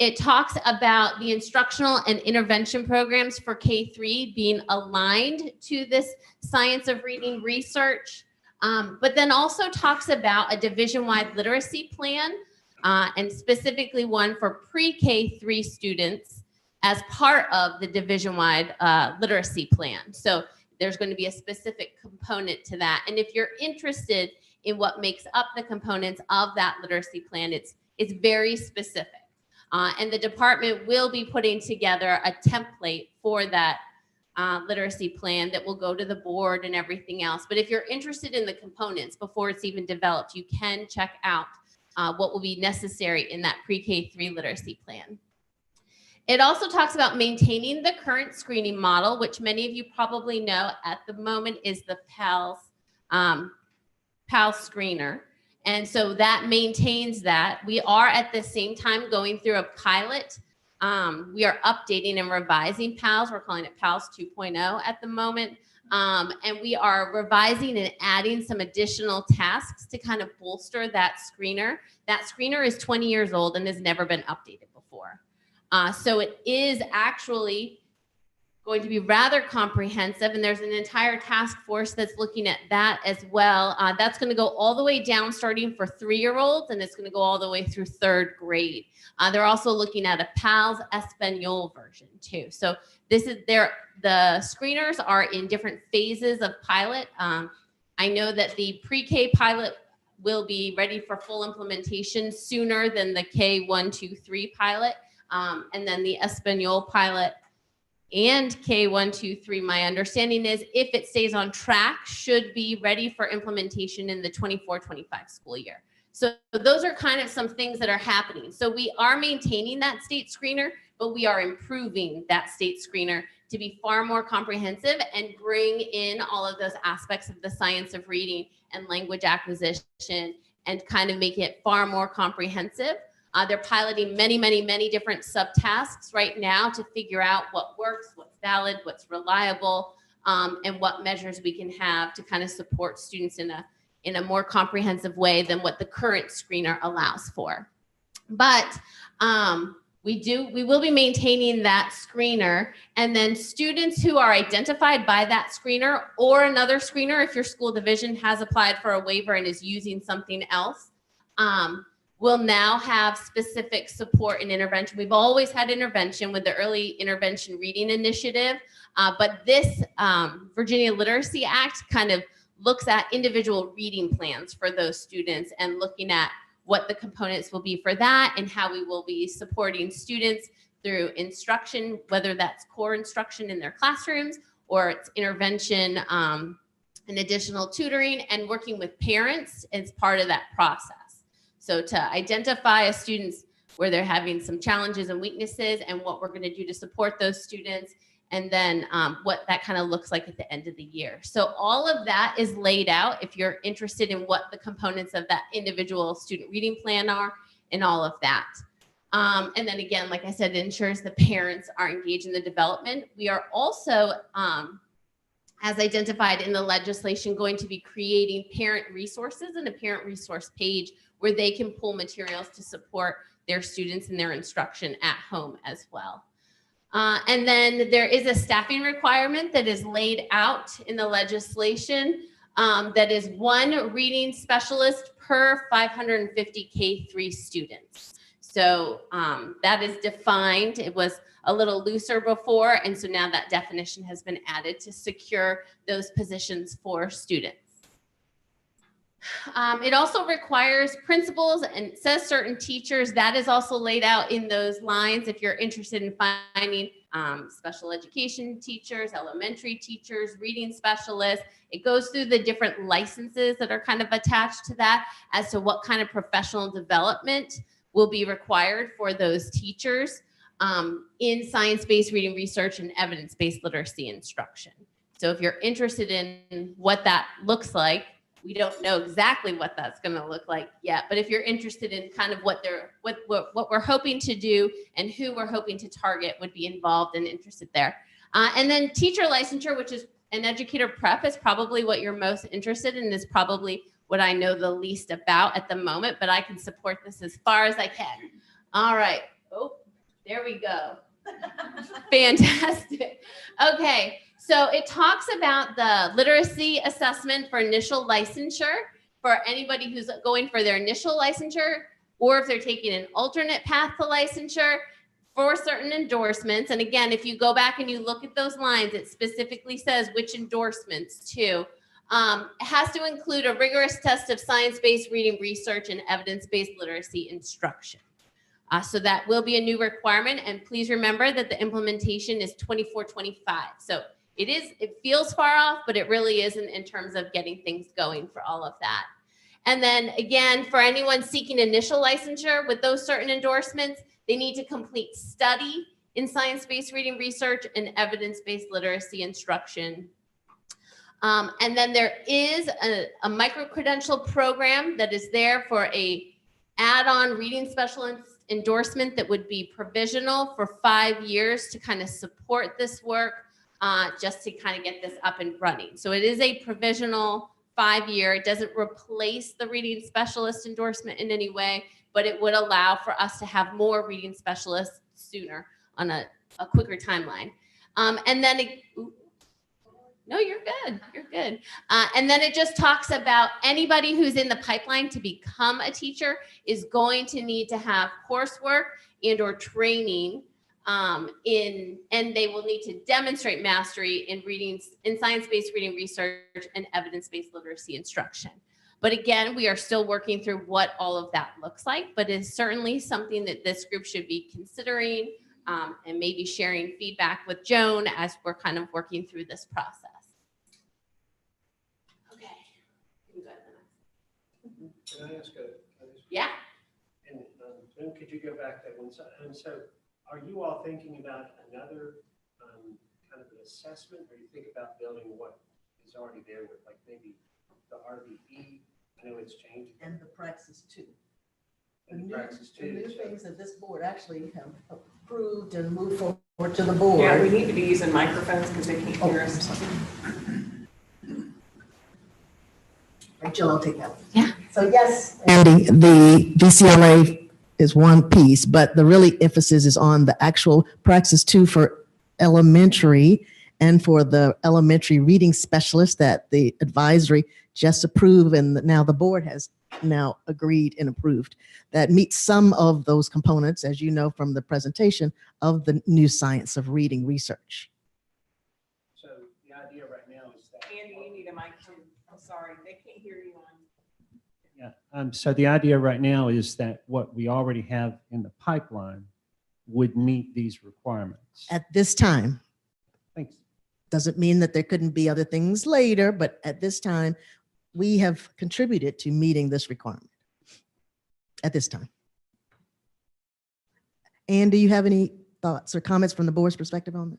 it talks about the instructional and intervention programs for K-3 being aligned to this science of reading research, but then also talks about a division-wide literacy plan, and specifically one for pre-K-3 students as part of the division-wide literacy plan. So there's going to be a specific component to that. And if you're interested in what makes up the components of that literacy plan, it's very specific. And the department will be putting together a template for that literacy plan that will go to the board and everything else. But if you're interested in the components before it's even developed, you can check out what will be necessary in that pre-K 3 literacy plan. It also talks about maintaining the current screening model, which many of you probably know at the moment is the PALS screener. And so that maintains that. We are at the same time going through a pilot. We are updating and revising PALS. We're calling it PALS 2.0 at the moment. And we are revising and adding some additional tasks to kind of bolster that screener. That screener is 20 years old and has never been updated before. So it is actually going to be rather comprehensive, and there's an entire task force that's looking at that as well. That's going to go all the way down starting for 3-year-olds, and it's going to go all the way through 3rd grade. They're also looking at a PALS Espanol version too. So this is the screeners are in different phases of pilot. I know that the pre-K pilot will be ready for full implementation sooner than the K1, 2, 3 pilot. And then the Espanol pilot and K1, 2, 3, my understanding is if it stays on track, should be ready for implementation in the 24-25 school year. So those are kind of some things that are happening. So we are maintaining that state screener, but we are improving that state screener to be far more comprehensive and bring in all of those aspects of the science of reading and language acquisition and kind of make it far more comprehensive. They're piloting many different subtasks right now to figure out what works, what's valid, what's reliable, and what measures we can have to kind of support students in a more comprehensive way than what the current screener allows for. But we will be maintaining that screener, and then students who are identified by that screener or another screener, if your school division has applied for a waiver and is using something else, will now have specific support and intervention. We've always had intervention with the Early Intervention Reading Initiative, but this Virginia Literacy Act kind of looks at individual reading plans for those students and looking at what the components will be for that and how we will be supporting students through instruction, whether that's core instruction in their classrooms or it's intervention and additional tutoring and working with parents as part of that process. So to identify a students where they're having some challenges and weaknesses and what we're going to do to support those students, and then what that kind of looks like at the end of the year. So all of that is laid out if you're interested in what the components of that individual student reading plan are and all of that. And then again, like I said, it ensures the parents are engaged in the development. We are also, as identified in the legislation, going to be creating parent resources and a parent resource page where they can pull materials to support their students in their instruction at home as well. And then there is a staffing requirement that is laid out in the legislation that is 1 reading specialist per 550 K3 students. So that is defined. It was a little looser before, and so now that definition has been added to secure those positions for students. It also requires principals and says certain teachers. That is also laid out in those lines if you're interested in finding special education teachers, elementary teachers, reading specialists. It goes through the different licenses that are kind of attached to that as to what kind of professional development will be required for those teachers in science-based reading research and evidence-based literacy instruction. So if you're interested in what that looks like, we don't know exactly what that's going to look like yet, but if you're interested in kind of what we're hoping to do and who we're hoping to target would be involved and interested there. And then teacher licensure, which is an educator prep, is probably what you're most interested in, is probably what I know the least about at the moment, but I can support this as far as I can. All right. Oh, there we go. Fantastic. Okay. So it talks about the literacy assessment for initial licensure for anybody who's going for their initial licensure, or if they're taking an alternate path to licensure for certain endorsements. And again, if you go back and you look at those lines, it specifically says which endorsements too. It has to include a rigorous test of science-based reading research and evidence-based literacy instruction. So that will be a new requirement. And please remember that the implementation is 24-25. So it feels far off, but it really isn't in terms of getting things going for all of that. And then again, for anyone seeking initial licensure with those certain endorsements, they need to complete study in science-based reading research and evidence-based literacy instruction. And then there is a micro-credential program that is there for a add-on reading specialist endorsement that would be provisional for 5 years to kind of support this work, just to kind of get this up and running. So it is a provisional 5-year. It doesn't replace the reading specialist endorsement in any way, but it would allow for us to have more reading specialists sooner on a quicker timeline. And then, no, you're good. You're good. And then it just talks about anybody who's in the pipeline to become a teacher is going to need to have coursework and or training and they will need to demonstrate mastery in science-based reading research and evidence-based literacy instruction. But again, we are still working through what all of that looks like, but it's certainly something that this group should be considering and maybe sharing feedback with Joan as we're kind of working through this process. Okay. Can I ask yeah. And Joan, could you go back that one? So are you all thinking about another kind of an assessment, or you think about building what is already there with like maybe the RBE? I know it's changed. And the Praxis 2. And the Praxis 2. The new things that this board actually have approved and moved forward to the board. Yeah, we need to be using microphones because they can't hear us. Jill, I'll take that one. Yeah. So yes, Andy, the VCLA is one piece, but the really emphasis is on the actual Praxis 2 for elementary and for the elementary reading specialist that the advisory just approved, and now the board has now agreed and approved, that meets some of those components, as you know from the presentation, of the new science of reading research. So the idea right now is that. Andy, you need a microphone. I'm sorry, they can't hear you on. Yeah. So the idea right now is that what we already have in the pipeline would meet these requirements. At this time. Thanks. Doesn't mean that there couldn't be other things later, but at this time, we have contributed to meeting this requirement at this time. And do you have any thoughts or comments from the board's perspective on that?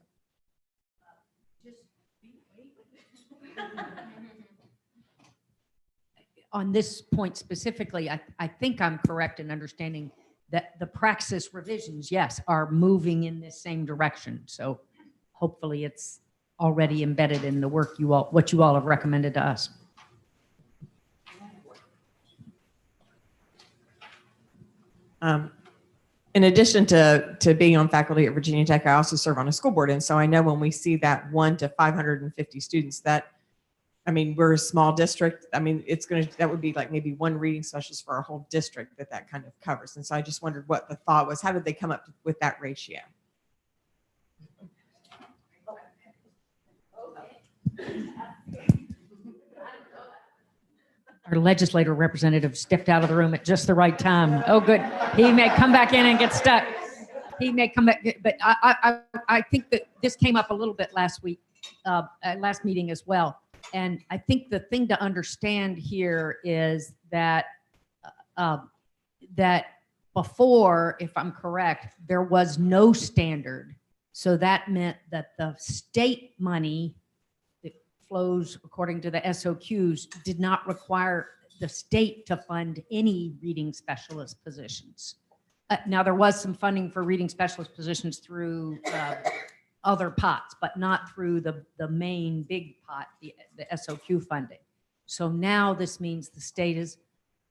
On this point specifically, I think I'm correct in understanding that the praxis revisions, yes, are moving in this same direction. So hopefully it's already embedded in the work what you all have recommended to us. In addition to being on faculty at Virginia Tech, I also serve on a school board. And so I know when we see that 1 to 550 students, that, I mean, we're a small district. I mean, that would be like maybe one reading specialist for our whole district that kind of covers. And so I just wondered what the thought was. How did they come up with that ratio? Our legislator representative stepped out of the room at just the right time. Oh, good. He may come back in and get stuck. He may come back, but I think that this came up a little bit last week, last meeting as well. And I think the thing to understand here is that that before, if I'm correct, there was no standard. So that meant that the state money flows according to the SOQs did not require the state to fund any reading specialist positions. Now there was some funding for reading specialist positions through other pots, but not through the main big pot, the SOQ funding. So now this means the state is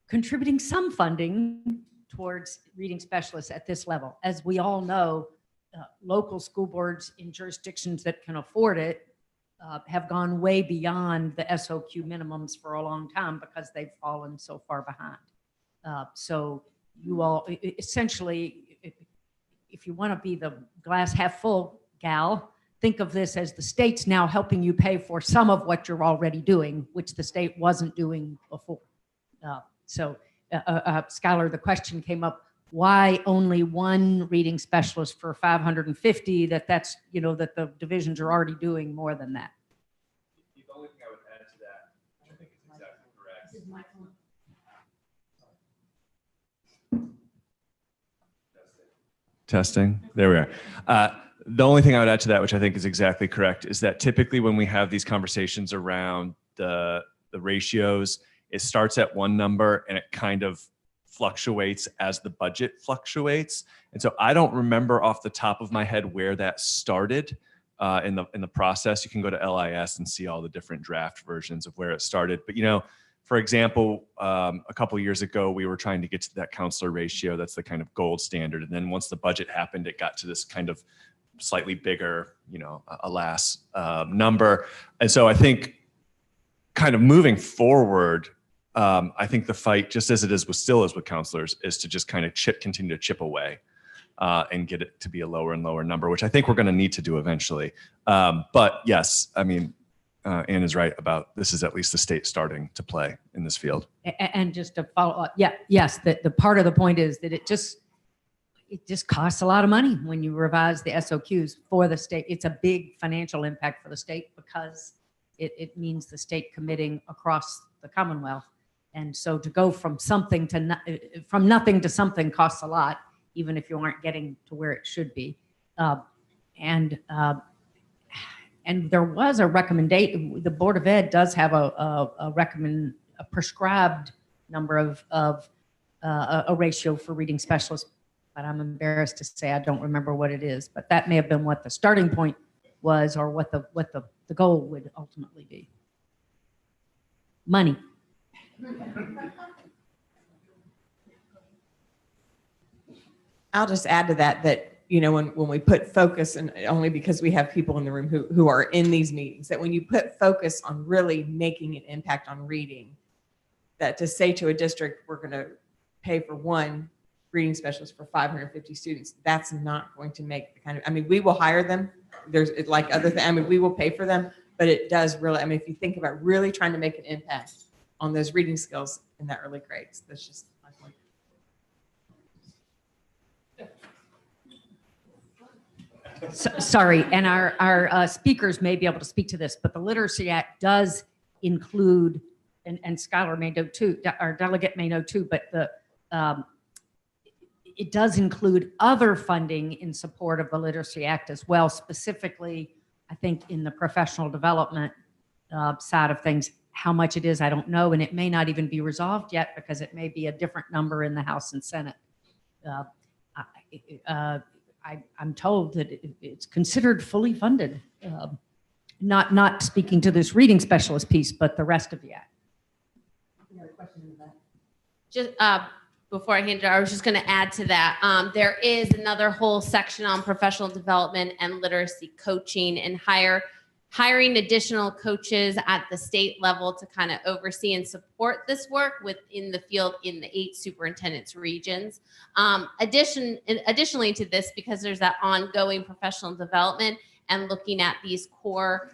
contributing some funding towards reading specialists at this level. As we all know, local school boards in jurisdictions that can afford it have gone way beyond the SOQ minimums for a long time because they've fallen so far behind. So you all, essentially, if you want to be the glass half full gal, think of this as the state's now helping you pay for some of what you're already doing, which the state wasn't doing before. Schuyler, the question came up, why only one reading specialist for 550, that's, that the divisions are already doing more than that. The only thing I would add to that, which I think is exactly correct. Testing. There we are. The only thing I would add to that, which I think is exactly correct, is that typically when we have these conversations around the ratios, it starts at one number and it kind of fluctuates as the budget fluctuates. And so I don't remember off the top of my head where that started in the process. You can go to LIS and see all the different draft versions of where it started. But for example, a couple of years ago, we were trying to get to that counselor ratio. That's the kind of gold standard. And then once the budget happened, it got to this kind of slightly bigger, alas, number. And so I think kind of moving forward, I think the fight, just as it is with counselors, is to just kind of continue to chip away and get it to be a lower and lower number, which I think we're going to need to do eventually. But yes, I mean, Ann is right about this is at least the state starting to play in this field. And just to follow up, yes, the part of the point is that it just costs a lot of money when you revise the SOQs for the state. It's a big financial impact for the state because it means the state committing across the Commonwealth. And so to go from from nothing to something costs a lot, even if you aren't getting to where it should be. And there was a recommendation. The Board of Ed does have a prescribed number of a ratio for reading specialists, but I'm embarrassed to say I don't remember what it is. But that may have been what the starting point was, or what the goal would ultimately be. Money. I'll just add to that when we put focus, and only because we have people in the room who are in these meetings, that when you put focus on really making an impact on reading, that to say to a district, we're going to pay for one reading specialist for 550 students, that's not going to make the kind of, I mean, we will hire them. There's like other things, I mean, we will pay for them, but it does really, I mean, if you think about really trying to make an impact on those reading skills in that early grades, that's just my point. Sorry, and our speakers may be able to speak to this, but the Literacy Act does include, and Skylar may know too, our delegate may know too, but it does include other funding in support of the Literacy Act as well, specifically, I think, in the professional development side of things. How much it is, I don't know, and it may not even be resolved yet because it may be a different number in the House and Senate. I'm told that it's considered fully funded. Not speaking to this reading specialist piece, but the rest of the act. Just before I hand it over, I was just going to add to that. There is another whole section on professional development and literacy coaching and hiring additional coaches at the state level to kind of oversee and support this work within the field in the 8 superintendents regions. Additionally to this, because there's that ongoing professional development and looking at these core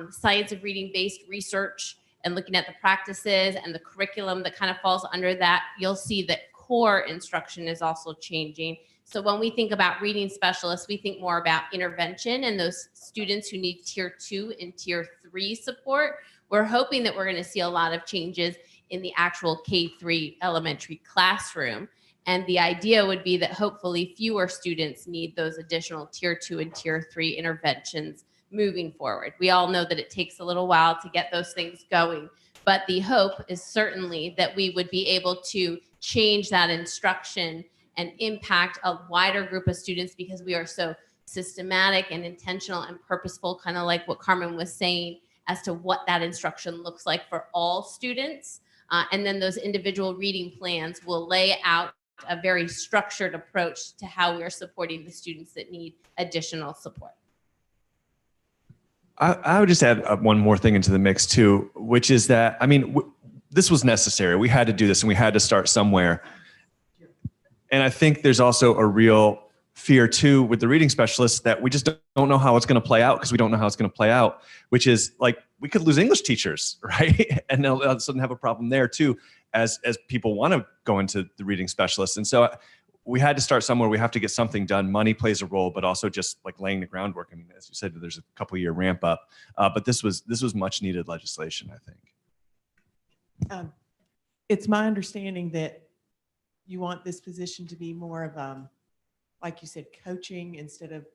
science of reading-based research and looking at the practices and the curriculum that kind of falls under that, you'll see that core instruction is also changing. So when we think about reading specialists, we think more about intervention and those students who need tier 2 and tier 3 support. We're hoping that we're going to see a lot of changes in the actual K-3 elementary classroom. And the idea would be that hopefully fewer students need those additional tier 2 and tier 3 interventions moving forward. We all know that it takes a little while to get those things going, but the hope is certainly that we would be able to change that instruction and impact a wider group of students because we are so systematic and intentional and purposeful, kind of like what Carmen was saying, as to what that instruction looks like for all students. And then those individual reading plans will lay out a very structured approach to how we are supporting the students that need additional support. I would just add one more thing into the mix too, which is that, I mean, this was necessary. We had to do this and we had to start somewhere. And I think there's also a real fear too with the reading specialists that we just don't know how it's going to play out because we don't know how it's going to play out, which is like we could lose English teachers, right? And they'll all of a sudden have a problem there too as people want to go into the reading specialists. And so we had to start somewhere. We have to get something done. Money plays a role, but also just like laying the groundwork. I mean, as you said, there's a couple year ramp up, but this was much needed legislation, I think. It's my understanding that you want this position to be more of, like you said, coaching instead of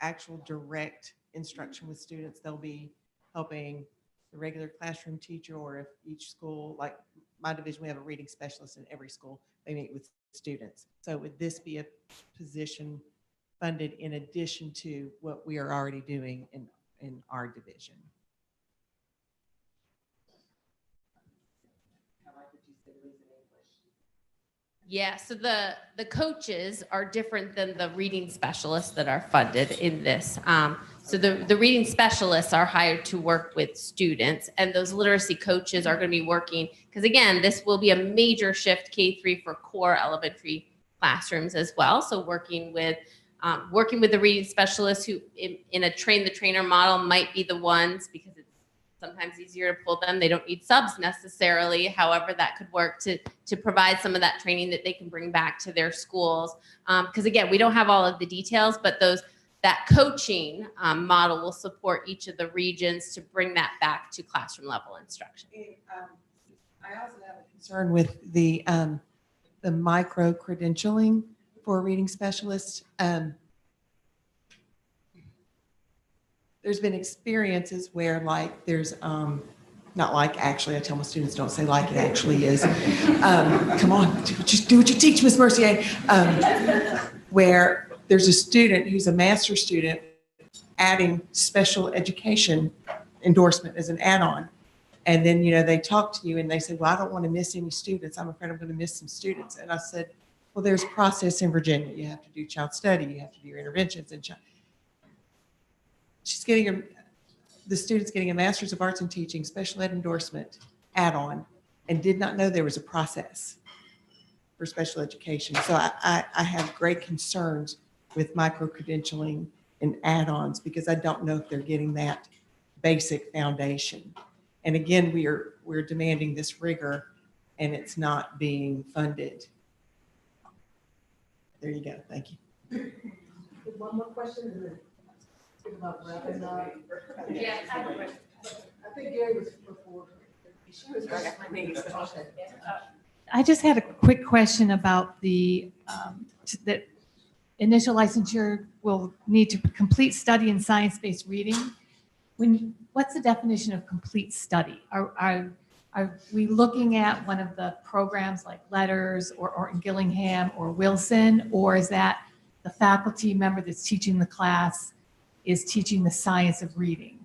actual direct instruction with students. They'll be helping the regular classroom teacher, or if each school, like my division, we have a reading specialist in every school. They meet with students. So would this be a position funded in addition to what we are already doing in our division? Yeah, so the coaches are different than the reading specialists that are funded in this. So the reading specialists are hired to work with students, and those literacy coaches are going to be working, because again, this will be a major shift K-3 for core elementary classrooms as well. So working with the reading specialists who in a train the trainer model might be the ones, because it's sometimes easier to pull them. They don't need subs necessarily. However, that could work to provide some of that training that they can bring back to their schools. Because again, we don't have all of the details, but that coaching model will support each of the regions to bring that back to classroom level instruction. I also have a concern with the micro credentialing for reading specialists. There's been experiences where there's not actually, I tell my students don't say it actually is. Come on, just do what you teach, Ms. Mercier. Where there's a student who's a master's student adding special education endorsement as an add-on. And then, they talk to you and they say, well, I don't want to miss any students. I'm afraid I'm going to miss some students. And I said, well, there's a process in Virginia. You have to do child study. You have to do your interventions. And she's getting the student's getting a Master's of Arts in Teaching, special ed endorsement add-on, and did not know there was a process for special education. So I have great concerns with micro-credentialing and add-ons, because I don't know if they're getting that basic foundation. And again, we're demanding this rigor, and it's not being funded. There you go. Thank you. One more question, and then think about wrapping up. Yeah, I have a question. I think Gary was before. She was right at my knees. I just had a quick question about the initial licensure will need to complete study in science-based reading. What's the definition of complete study? Are we looking at one of the programs like Letters or Gillingham or Wilson, or is that the faculty member that's teaching the class is teaching the science of reading?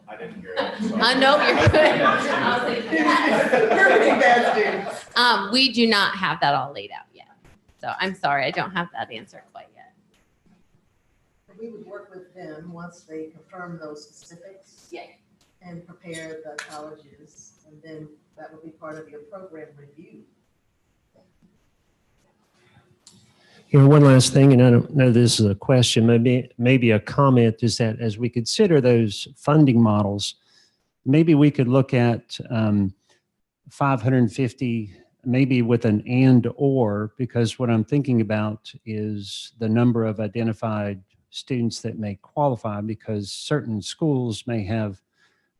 I didn't hear it. No, you're good. We do not have that all laid out yet. So I'm sorry, I don't have that answer quite yet. We would work with them once they confirm those specifics. Yeah. And prepare the colleges, and then that would be part of your program review. One last thing, and I don't know this is a question, maybe a comment, is that as we consider those funding models, maybe we could look at 550, maybe with an and or, because what I'm thinking about is the number of identified students that may qualify, because certain schools may have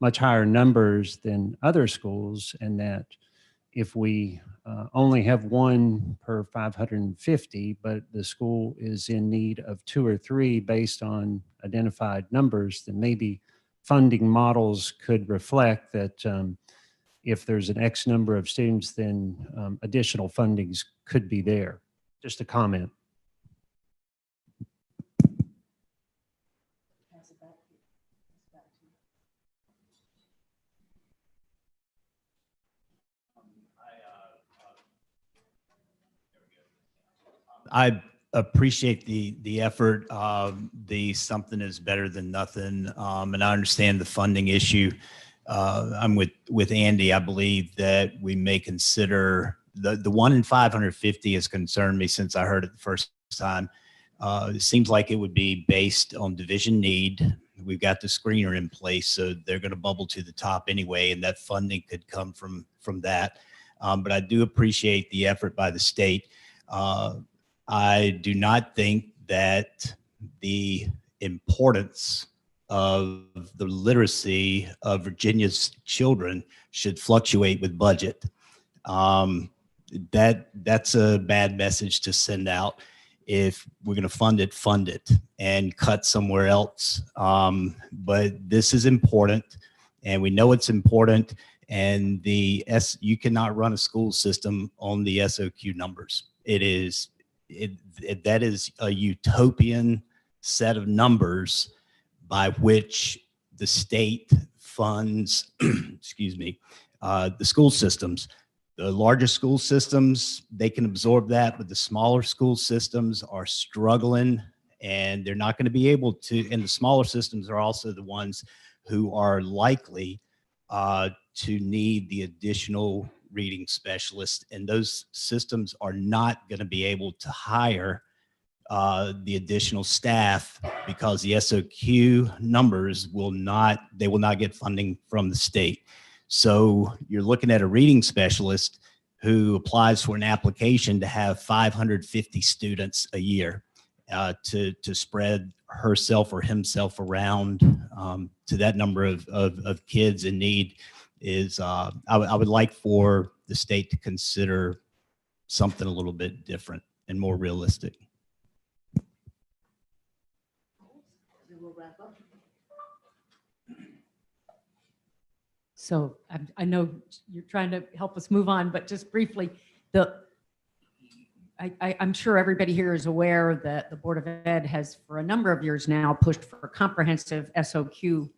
much higher numbers than other schools, and that if we only have one per 550, but the school is in need of 2 or 3 based on identified numbers, then maybe funding models could reflect that if there's an X number of students, then additional fundings could be there. Just a comment. I appreciate the effort. The something is better than nothing. And I understand the funding issue. I'm with Andy. I believe that we may consider the 1 in 550 has concerned me since I heard it the first time. It seems like it would be based on division need. We've got the screener in place, so they're going to bubble to the top anyway, and that funding could come from that. but I do appreciate the effort by the state. I do not think that the importance of the literacy of Virginia's children should fluctuate with budget. That's a bad message to send out. If we're going to fund it and cut somewhere else. But this is important, and we know it's important. And you cannot run a school system on the SOQ numbers. That is a utopian set of numbers by which the state funds, excuse me, the school systems. The larger school systems, they can absorb that, but the smaller school systems are struggling, and they're not going to be able to. And the smaller systems are also the ones who are likely to need the additional reading specialists, and those systems are not going to be able to hire the additional staff because the SOQ numbers will not get funding from the state. So you're looking at a reading specialist who applies for an application to have 550 students a year to spread herself or himself around to that number of kids in need. I would like for the state to consider something a little bit different and more realistic. We'll wrap up. So I know you're trying to help us move on, but just briefly, I'm sure everybody here is aware that the Board of Ed has for a number of years now pushed for a comprehensive SOQ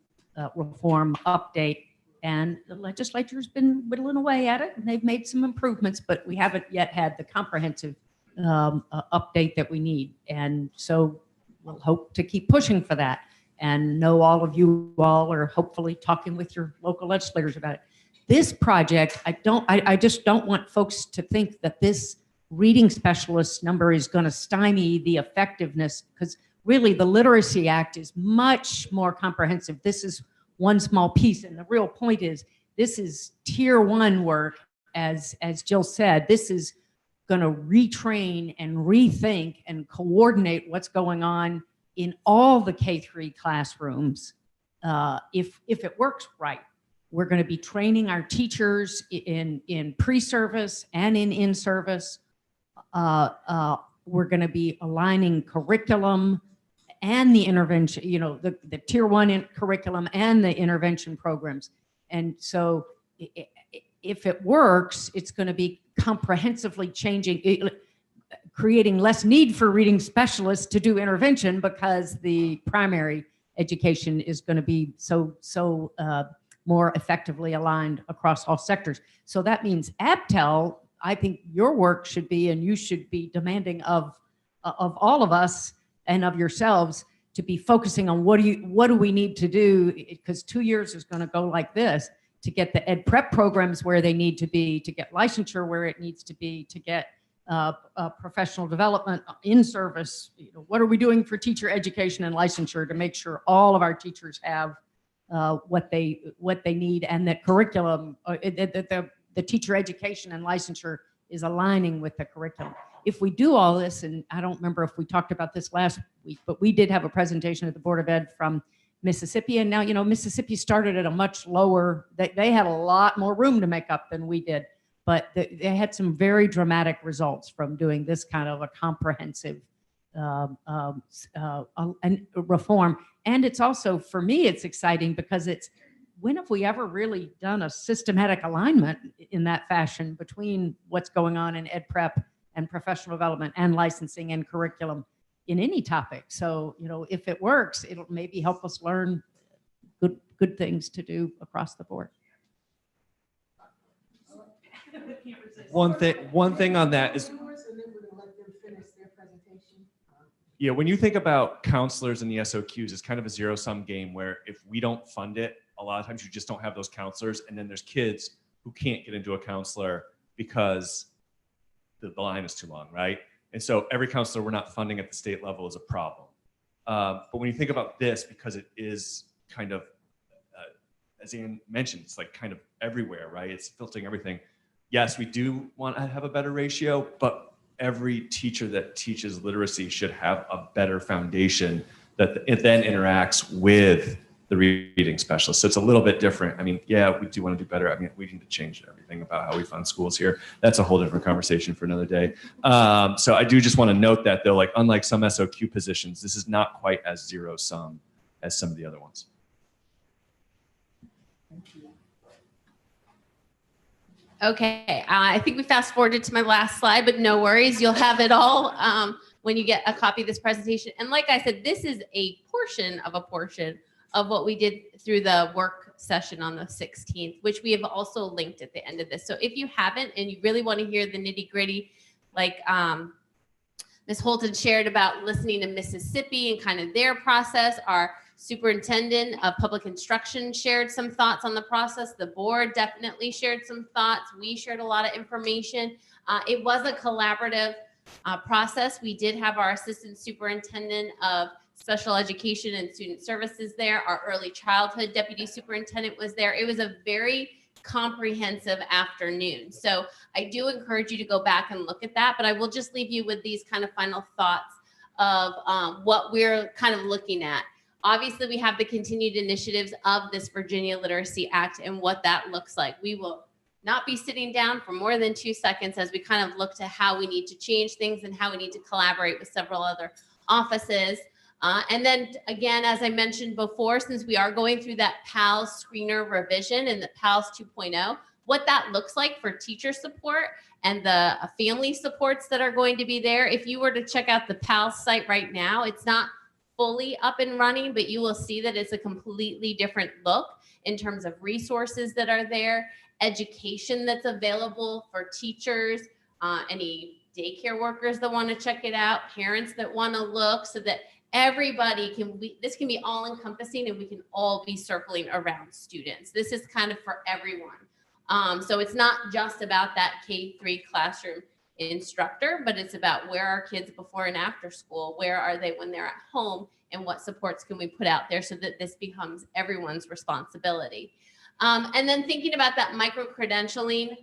reform update, and the legislature's been whittling away at it, and they've made some improvements, but we haven't yet had the comprehensive update that we need. And so we'll hope to keep pushing for that, and know all of you all are hopefully talking with your local legislators about it. This project, I just don't want folks to think that this reading specialist number is going to stymie the effectiveness, because really the Literacy Act is much more comprehensive. This is one small piece, and the real point is this is tier one work, as Jill said. This is going to retrain and rethink and coordinate what's going on in all the K-3 classrooms. If it works right, we're going to be training our teachers in pre-service and in-service. We're going to be aligning curriculum and the intervention, the tier one curriculum and the intervention programs. And so if it works, it's going to be comprehensively changing, creating less need for reading specialists to do intervention, because the primary education is going to be so more effectively aligned across all sectors. So that means ABTEL, I think your work should be, and you should be demanding of all of us and of yourselves, to be focusing on what do we need to do, because 2 years is going to go like this, to get the ed prep programs where they need to be, to get licensure where it needs to be, to get professional development in service. What are we doing for teacher education and licensure to make sure all of our teachers have what they need, and that curriculum, the teacher education and licensure is aligning with the curriculum. If we do all this, and I don't remember if we talked about this last week, but we did have a presentation at the Board of Ed from Mississippi. And now, Mississippi started at a much lower, they had a lot more room to make up than we did, but they had some very dramatic results from doing this kind of a comprehensive reform. And it's also, for me, it's exciting because when have we ever really done a systematic alignment in that fashion between what's going on in ed prep and professional development and licensing and curriculum in any topic? So, if it works, it'll maybe help us learn good things to do across the board. One thing on that is, yeah, when you think about counselors and the SOQs, it's kind of a zero-sum game where if we don't fund it, a lot of times you just don't have those counselors, and then there's kids who can't get into a counselor because the line is too long, right? And so every counselor we're not funding at the state level is a problem. But when you think about this, because it is kind of, as Ian mentioned, it's like kind of everywhere, right? It's filtering everything. yes, we do want to have a better ratio, but every teacher that teaches literacy should have a better foundation that it then interacts with the reading specialist. So it's a little bit different. I mean, yeah, we do want to do better. I mean, we need to change everything about how we fund schools here. That's a whole different conversation for another day. So I do just want to note that though, like unlike some SOQ positions, this is not quite as zero sum as some of the other ones. Okay, I think we fast forwarded to my last slide, but no worries. You'll have it all when you get a copy of this presentation. And like I said, this is a portion of what we did through the work session on the 16th, which we have also linked at the end of this. So if you haven't and you really want to hear the nitty gritty, like Ms. Holton shared about listening to Mississippi and kind of their process, our superintendent of public instruction shared some thoughts on the process. The board definitely shared some thoughts. We shared a lot of information. It was a collaborative process. We did have our assistant superintendent of special education and student services there. Our early childhood deputy superintendent was there. It was a very comprehensive afternoon. So I do encourage you to go back and look at that, but I will just leave you with these kind of final thoughts of what we're kind of looking at. Obviously, we have the continued initiatives of this Virginia Literacy Act and what that looks like. We will not be sitting down for more than 2 seconds as we kind of look to how we need to change things and how we need to collaborate with several other offices. And then again, as I mentioned before, since we are going through that PALS screener revision and the PALS 2.0, what that looks like for teacher support and the family supports that are going to be there. If you were to check out the PALS site right now, it's not fully up and running, but you will see that it's a completely different look in terms of resources that are there, education that's available for teachers, any daycare workers that want to check it out, parents that want to look, so that everybody this can be all encompassing and we can all be circling around students. This is kind of for everyone. So it's not just about that K-3 classroom instructor, but it's about where are kids before and after school, where are they when they're at home, and what supports can we put out there so that this becomes everyone's responsibility. And then thinking about that micro-credentialing,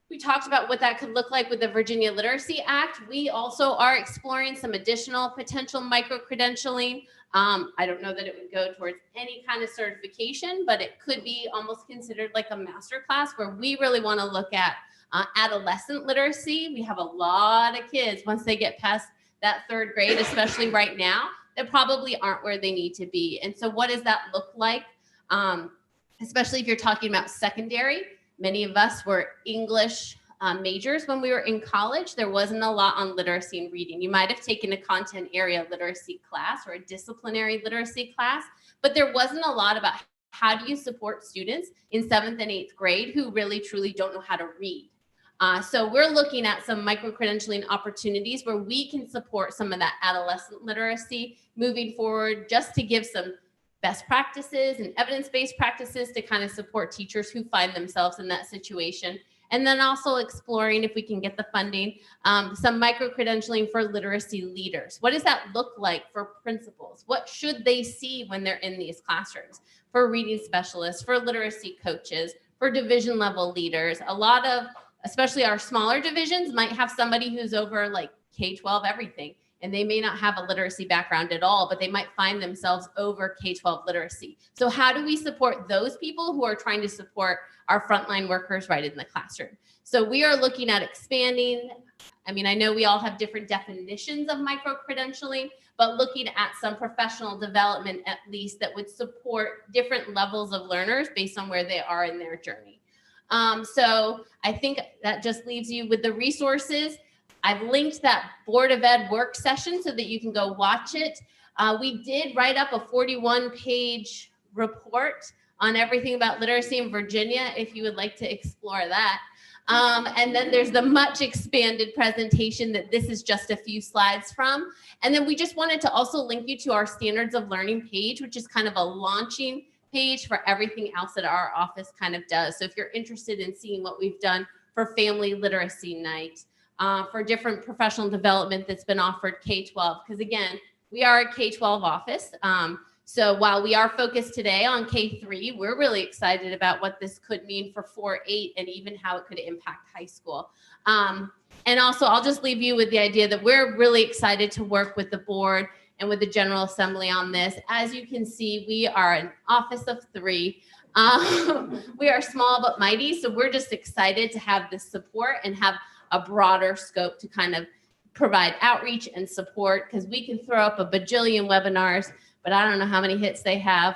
we talked about what that could look like with the Virginia Literacy Act. We also are exploring some additional potential micro-credentialing. I don't know that it would go towards any kind of certification, but it could be almost considered like a master class where we really want to look at adolescent literacy. We have a lot of kids once they get past that 3rd grade, especially right now, that probably aren't where they need to be. And so what does that look like? Especially if you're talking about secondary. Many of us were English majors when we were in college. There wasn't a lot on literacy and reading. You might have taken a content area literacy class or a disciplinary literacy class, but there wasn't a lot about how do you support students in 7th and 8th grade who really truly don't know how to read. So we're looking at some micro-credentialing opportunities where we can support some of that adolescent literacy moving forward, just to give some best practices and evidence-based practices to kind of support teachers who find themselves in that situation. And then also exploring, if we can get the funding, some micro-credentialing for literacy leaders. What does that look like for principals? What should they see when they're in these classrooms? For reading specialists, for literacy coaches, for division level leaders. A lot of, especially our smaller divisions, might have somebody who's over like K-12 everything, and they may not have a literacy background at all, but they might find themselves over K-12 literacy. So how do we support those people who are trying to support our frontline workers right in the classroom? So we are looking at expanding. I mean, I know we all have different definitions of micro-credentialing, but looking at some professional development at least that would support different levels of learners based on where they are in their journey. So I think that just leaves you with the resources. I've linked that Board of Ed work session so that you can go watch it. We did write up a 41-page report on everything about literacy in Virginia, if you would like to explore that. And then there's the much expanded presentation that this is just a few slides from. And then we just wanted to also link you to our Standards of Learning page, which is kind of a launching page for everything else that our office kind of does. So if you're interested in seeing what we've done for Family Literacy Night, for different professional development that's been offered K-12, because again, we are a K-12 office. So while we are focused today on K-3, we're really excited about what this could mean for 4-8 and even how it could impact high school. And also, I'll just leave you with the idea that we're really excited to work with the board and with the General Assembly on this. As you can see, we are an office of 3. We are small but mighty, so we're just excited to have this support and have a broader scope to kind of provide outreach and support, because we can throw up a bajillion webinars, but I don't know how many hits they have.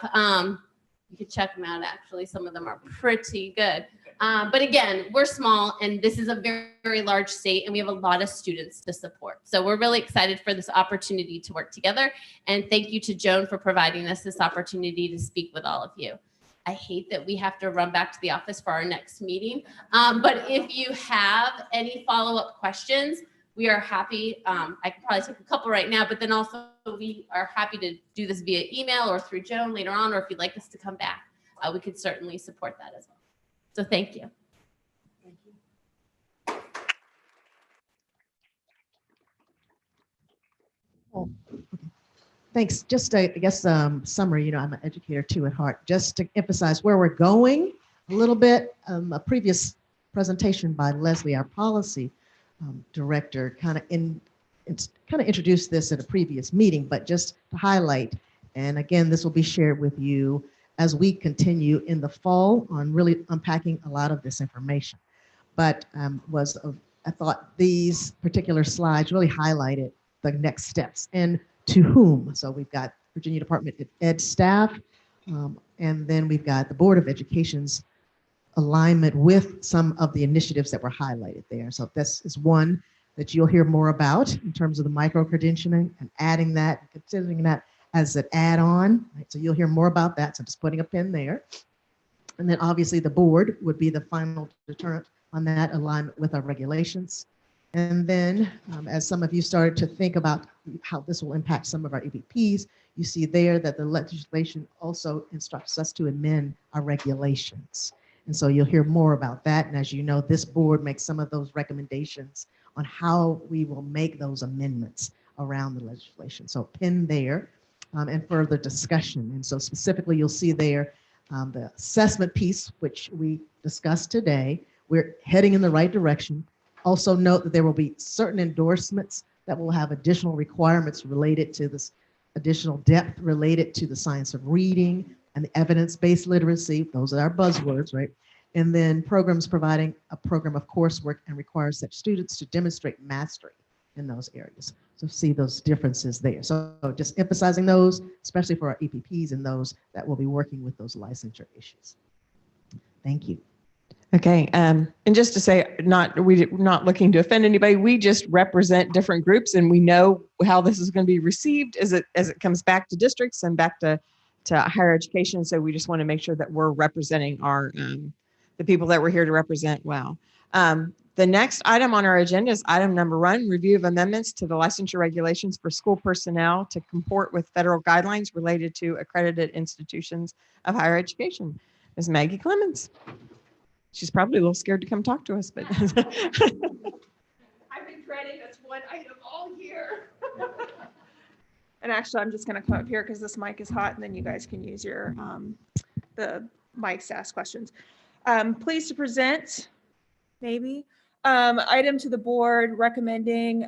You can check them out, actually. Some of them are pretty good. But again, we're small, and this is a very, very large state, and we have a lot of students to support. So we're really excited for this opportunity to work together. And thank you to Joan for providing us this opportunity to speak with all of you. I hate that we have to run back to the office for our next meeting. But if you have any follow-up questions, we are happy. I can probably take a couple right now, but then also we are happy to do this via email or through Joan later on, or if you'd like us to come back, we could certainly support that as well. So thank you. Oh, okay. Thanks. Just I guess summary, you know, I'm an educator too at heart. Just to emphasize where we're going a little bit, a previous presentation by Leslie, our policy director, kind of introduced this at a previous meeting, but just to highlight, and again, this will be shared with you as we continue in the fall on really unpacking a lot of this information. But I thought these particular slides really highlighted the next steps and to whom. So we've got Virginia Department of Ed staff, and then we've got the Board of Education's alignment with some of the initiatives that were highlighted there. So this is one that you'll hear more about in terms of the micro-credentialing and adding that, considering that as an add-on. Right? So you'll hear more about that. So just putting a pin there. And then obviously the board would be the final deterrent on that alignment with our regulations. And then as some of you started to think about how this will impact some of our EBPs, you see there that the legislation also instructs us to amend our regulations. And so you'll hear more about that. And as you know, this board makes some of those recommendations on how we will make those amendments around the legislation. So pin there and further discussion. And so specifically, you'll see there the assessment piece, which we discussed today. We're heading in the right direction. Also note that there will be certain endorsements that will have additional requirements related to this additional depth related to the science of reading and the evidence-based literacy. Those are our buzzwords, right? And then programs providing a program of coursework and requires such students to demonstrate mastery in those areas. So see those differences there. So just emphasizing those, especially for our EPPs and those that will be working with those licensure issues. Thank you. Okay, and just to say, we're not looking to offend anybody. We just represent different groups, and we know how this is going to be received as it comes back to districts and back to higher education. So we just want to make sure that we're representing our the people that we're here to represent well. The next item on our agenda is item number 1, review of amendments to the licensure regulations for school personnel to comport with federal guidelines related to accredited institutions of higher education. Ms. Maggie Clemens. She's probably a little scared to come talk to us, but. I've been dreading this one item all year. And actually, I'm just going to come up here because this mic is hot, and then you guys can use your the mics to ask questions. Pleased to present, maybe, item to the board recommending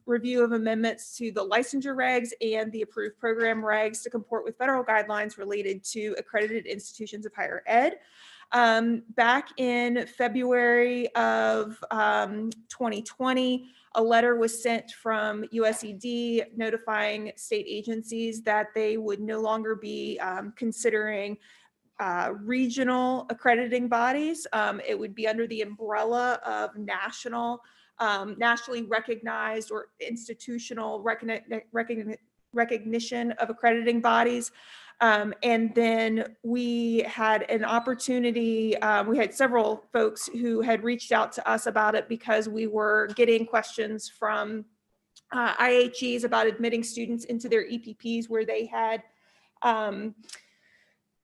review of amendments to the licensure regs and the approved program regs to comport with federal guidelines related to accredited institutions of higher ed. Back in February of 2020, a letter was sent from USED notifying state agencies that they would no longer be considering regional accrediting bodies. It would be under the umbrella of nationally recognized or institutional recognition of accrediting bodies. And then we had an opportunity, we had several folks who had reached out to us about it because we were getting questions from IHEs about admitting students into their EPPs where they had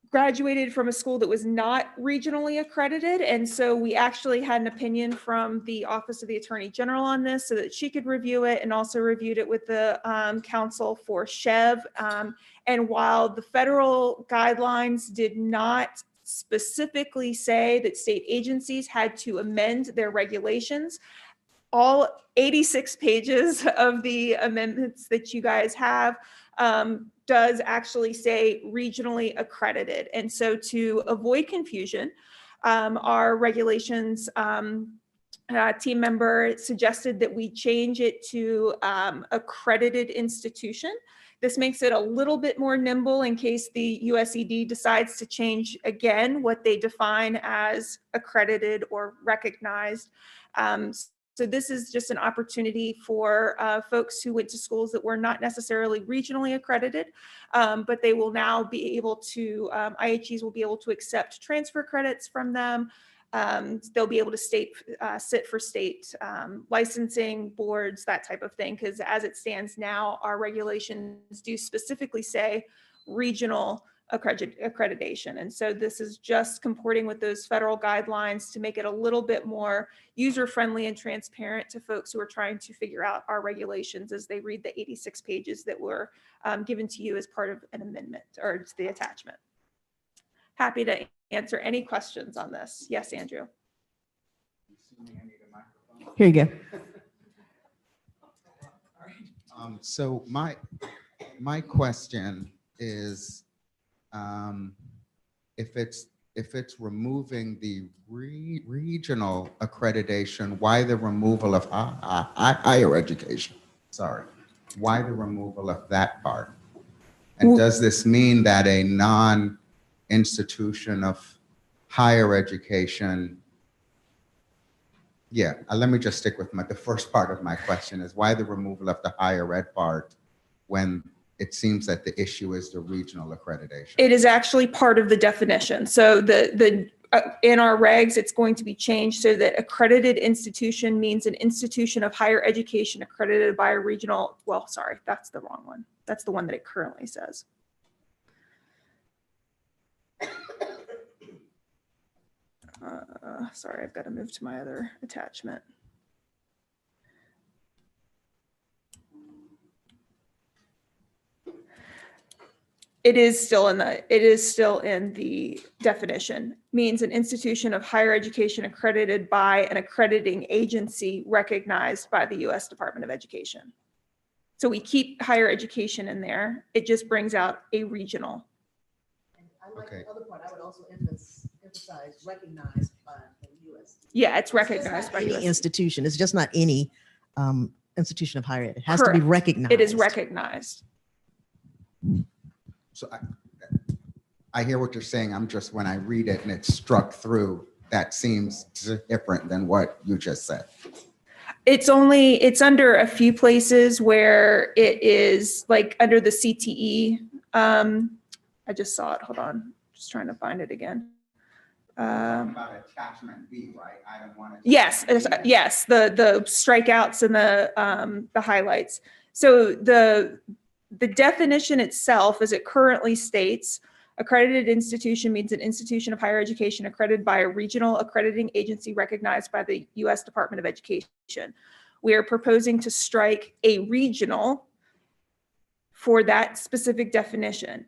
graduated from a school that was not regionally accredited. And so we actually had an opinion from the Office of the Attorney General on this so that she could review it, and also reviewed it with the Council for SHEV. And while the federal guidelines did not specifically say that state agencies had to amend their regulations, all 86 pages of the amendments that you guys have does actually say regionally accredited. And so to avoid confusion, our regulations team member suggested that we change it to accredited institution. This makes it a little bit more nimble in case the USED decides to change again what they define as accredited or recognized. So this is just an opportunity for folks who went to schools that were not necessarily regionally accredited, but they will now be able to, IHEs will be able to accept transfer credits from them. They'll be able to sit for state licensing boards, that type of thing, because as it stands now, our regulations do specifically say regional accreditation. And so this is just comporting with those federal guidelines to make it a little bit more user-friendly and transparent to folks who are trying to figure out our regulations as they read the 86 pages that were given to you as part of an amendment or the attachment. Happy to answer any questions on this. Yes, Andrew. Here you go. So my question is, if it's removing the regional accreditation, why the removal of higher education? Sorry, why the removal of that part? And does this mean that a non-institution of higher education? Yeah, let me just stick with the first part of my question is why the removal of the higher ed part when it seems that the issue is the regional accreditation? It is actually part of the definition. So in our regs, it's going to be changed so that accredited institution means an institution of higher education accredited by a regional, well, sorry, that's the wrong one. That's the one that it currently says. Sorry, I've got to move to my other attachment. It is still in the definition. Means an institution of higher education accredited by an accrediting agency recognized by the U.S. Department of Education. So we keep higher education in there. It just brings out a regional. And I like the other part. I would also emphasize recognized by the U.S. Yeah, it's recognized by any U.S. institution. It's just not any institution of higher ed. It has to be recognized. It is recognized. So I hear what you're saying. I'm just, when I read it and it's struck through, that seems different than what you just said. It's under a few places where it is like under the CTE. I just saw it. Hold on. Just trying to find it again. About attachment B, right? I don't want to. Yes, yes. The strikeouts and the highlights. So the definition itself, as it currently states, accredited institution means an institution of higher education accredited by a regional accrediting agency recognized by the U.S. Department of Education. We are proposing to strike a regional for that specific definition.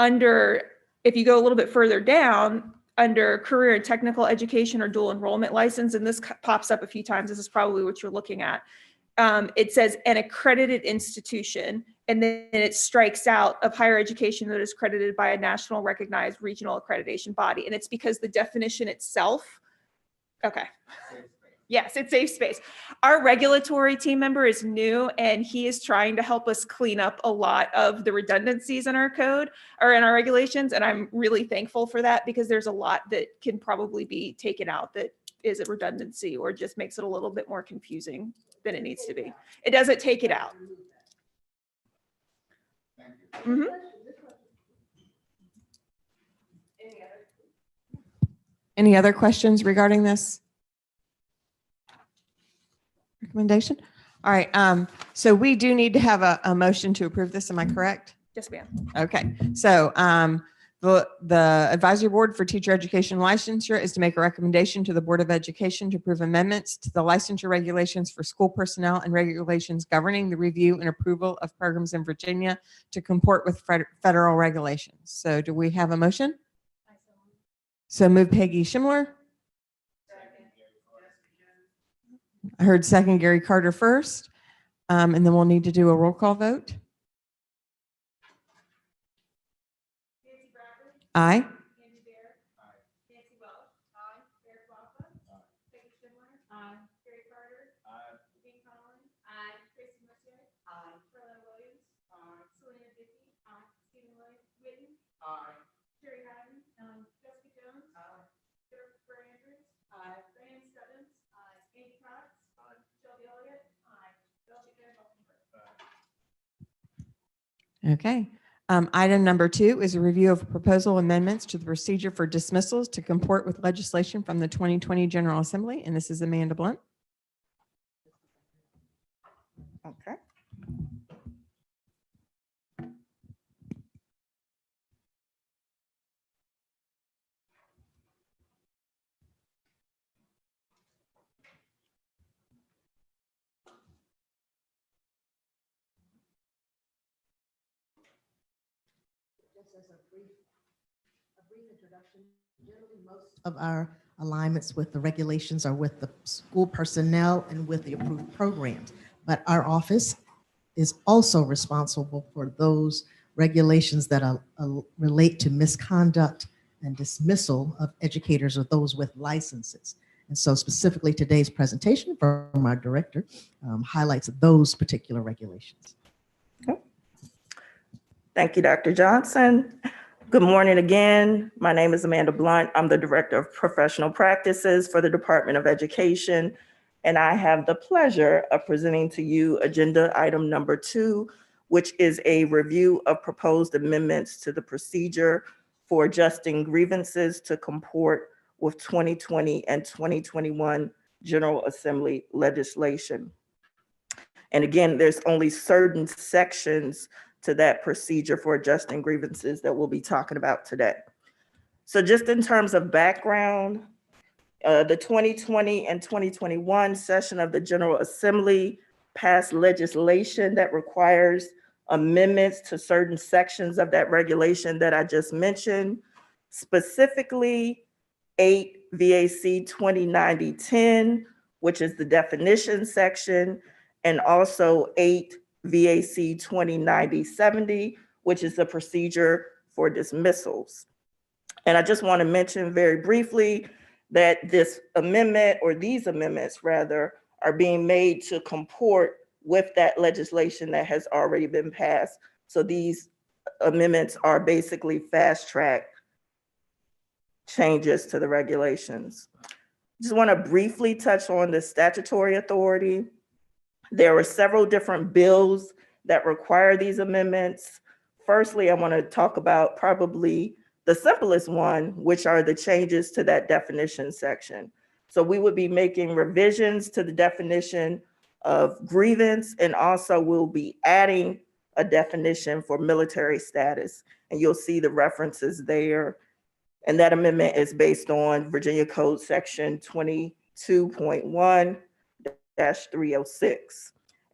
If you go a little bit further down, under career and technical education or dual enrollment license, and this pops up a few times, this is probably what you're looking at. It says an accredited institution, and then it strikes out of higher education that is accredited by a national recognized regional accreditation body. And it's because the definition itself, okay. Yes, it's safe space. Our regulatory team member is new, and he is trying to help us clean up a lot of the redundancies in our code or in our regulations. And I'm really thankful for that, because there's a lot that can probably be taken out that is a redundancy or just makes it a little bit more confusing than it needs to be. It doesn't take it out. Mm-hmm. Any other questions regarding this recommendation? All right. So we do need to have a motion to approve this. Am I correct? Yes, ma'am. Okay. So The advisory board for teacher education licensure is to make a recommendation to the Board of Education to approve amendments to the licensure regulations for school personnel and regulations governing the review and approval of programs in Virginia to comport with federal regulations. So do we have a motion? So move Peggy Schimler. I heard second Gary Carter first, and then we'll need to do a roll call vote. Aye. Okay. Item number 2 is a review of proposal amendments to the procedure for dismissals to comport with legislation from the 2020 General Assembly. And this is Amanda Blunt. Okay. Just as a brief introduction, generally most Of our alignments with the regulations are with the school personnel and with the approved programs. But our office is also responsible for those regulations that relate to misconduct and dismissal of educators or those with licenses. And so specifically today's presentation from our director highlights those particular regulations. Thank you, Dr. Johnson. Good morning again. My name is Amanda Blunt. I'm the Director of Professional Practices for the Department of Education, and I have the pleasure of presenting to you agenda item number 2, which is a review of proposed amendments to the procedure for adjusting grievances to comport with 2020 and 2021 General Assembly legislation. And again, there's only certain sections to that procedure for adjusting grievances that we'll be talking about today. So just in terms of background, the 2020 and 2021 session of the General Assembly passed legislation that requires amendments to certain sections of that regulation that I just mentioned, specifically 8 VAC 2090-10, which is the definition section, and also 8 VAC 2090-70, which is the procedure for dismissals. And I just want to mention very briefly that this amendment, or these amendments rather, are being made to comport with that legislation that has already been passed. So these amendments are basically fast-track changes to the regulations. Just want to briefly touch on the statutory authority. There were several different bills that require these amendments. Firstly, I want to talk about probably the simplest one, which are the changes to that definition section. So we would be making revisions to the definition of grievance, and also we'll be adding a definition for military status. And you'll see the references there. And that amendment is based on Virginia Code Section 22.1-306.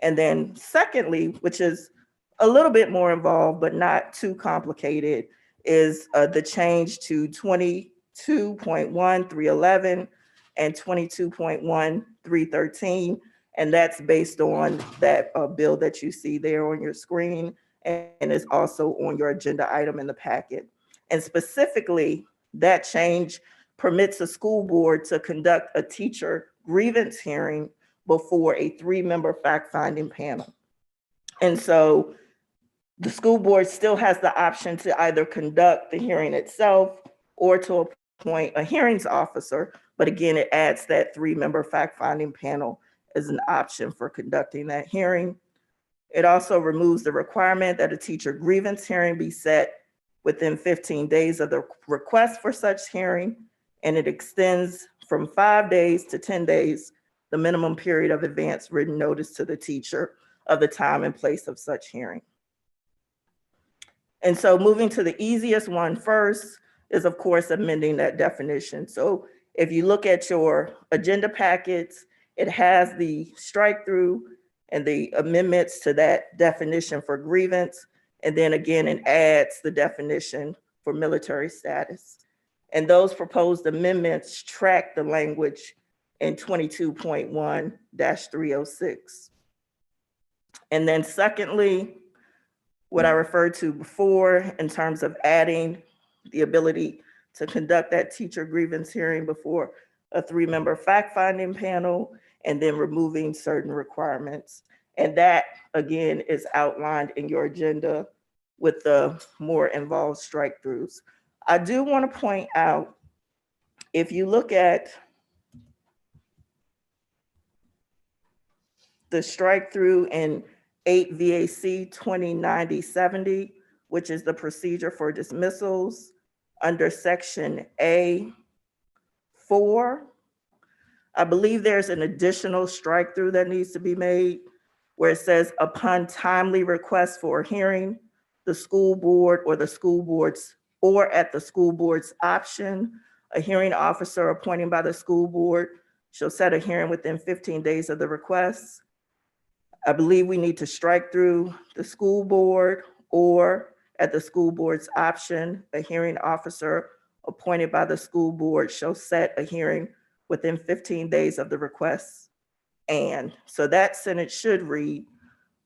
And then secondly, which is a little bit more involved, but not too complicated, is the change to 22.1-311 and 22.1-313. And that's based on that bill that you see there on your screen, and is also on your agenda item in the packet. And specifically, that change permits a school board to conduct a teacher grievance hearing before a 3-member fact-finding panel. And so the school board still has the option to either conduct the hearing itself or to appoint a hearings officer. But again, it adds that 3-member fact-finding panel as an option for conducting that hearing. It also removes the requirement that a teacher grievance hearing be set within 15 days of the request for such hearing, and it extends from 5 days to 10 days the minimum period of advance written notice to the teacher of the time and place of such hearing. And so moving to the easiest one first is, of course, amending that definition. So if you look at your agenda packets, it has the strike through and the amendments to that definition for grievance. And then again, it adds the definition for military status. And those proposed amendments track the language in 22.1-306. And then secondly, what I referred to before in terms of adding the ability to conduct that teacher grievance hearing before a 3-member fact-finding panel, and then removing certain requirements. And that, again, is outlined in your agenda with the more involved strike-throughs. I do want to point out, if you look at the strike-through in 8 VAC 2090-70, which is the procedure for dismissals, under section A4, I believe there's an additional strike-through that needs to be made where it says, upon timely request for a hearing, the school board or the school board's, or at the school board's option, a hearing officer appointed by the school board shall set a hearing within 15 days of the request. I believe we need to strike through the school board, or at the school board's option, a hearing officer appointed by the school board shall set a hearing within 15 days of the request. And so that sentence should read,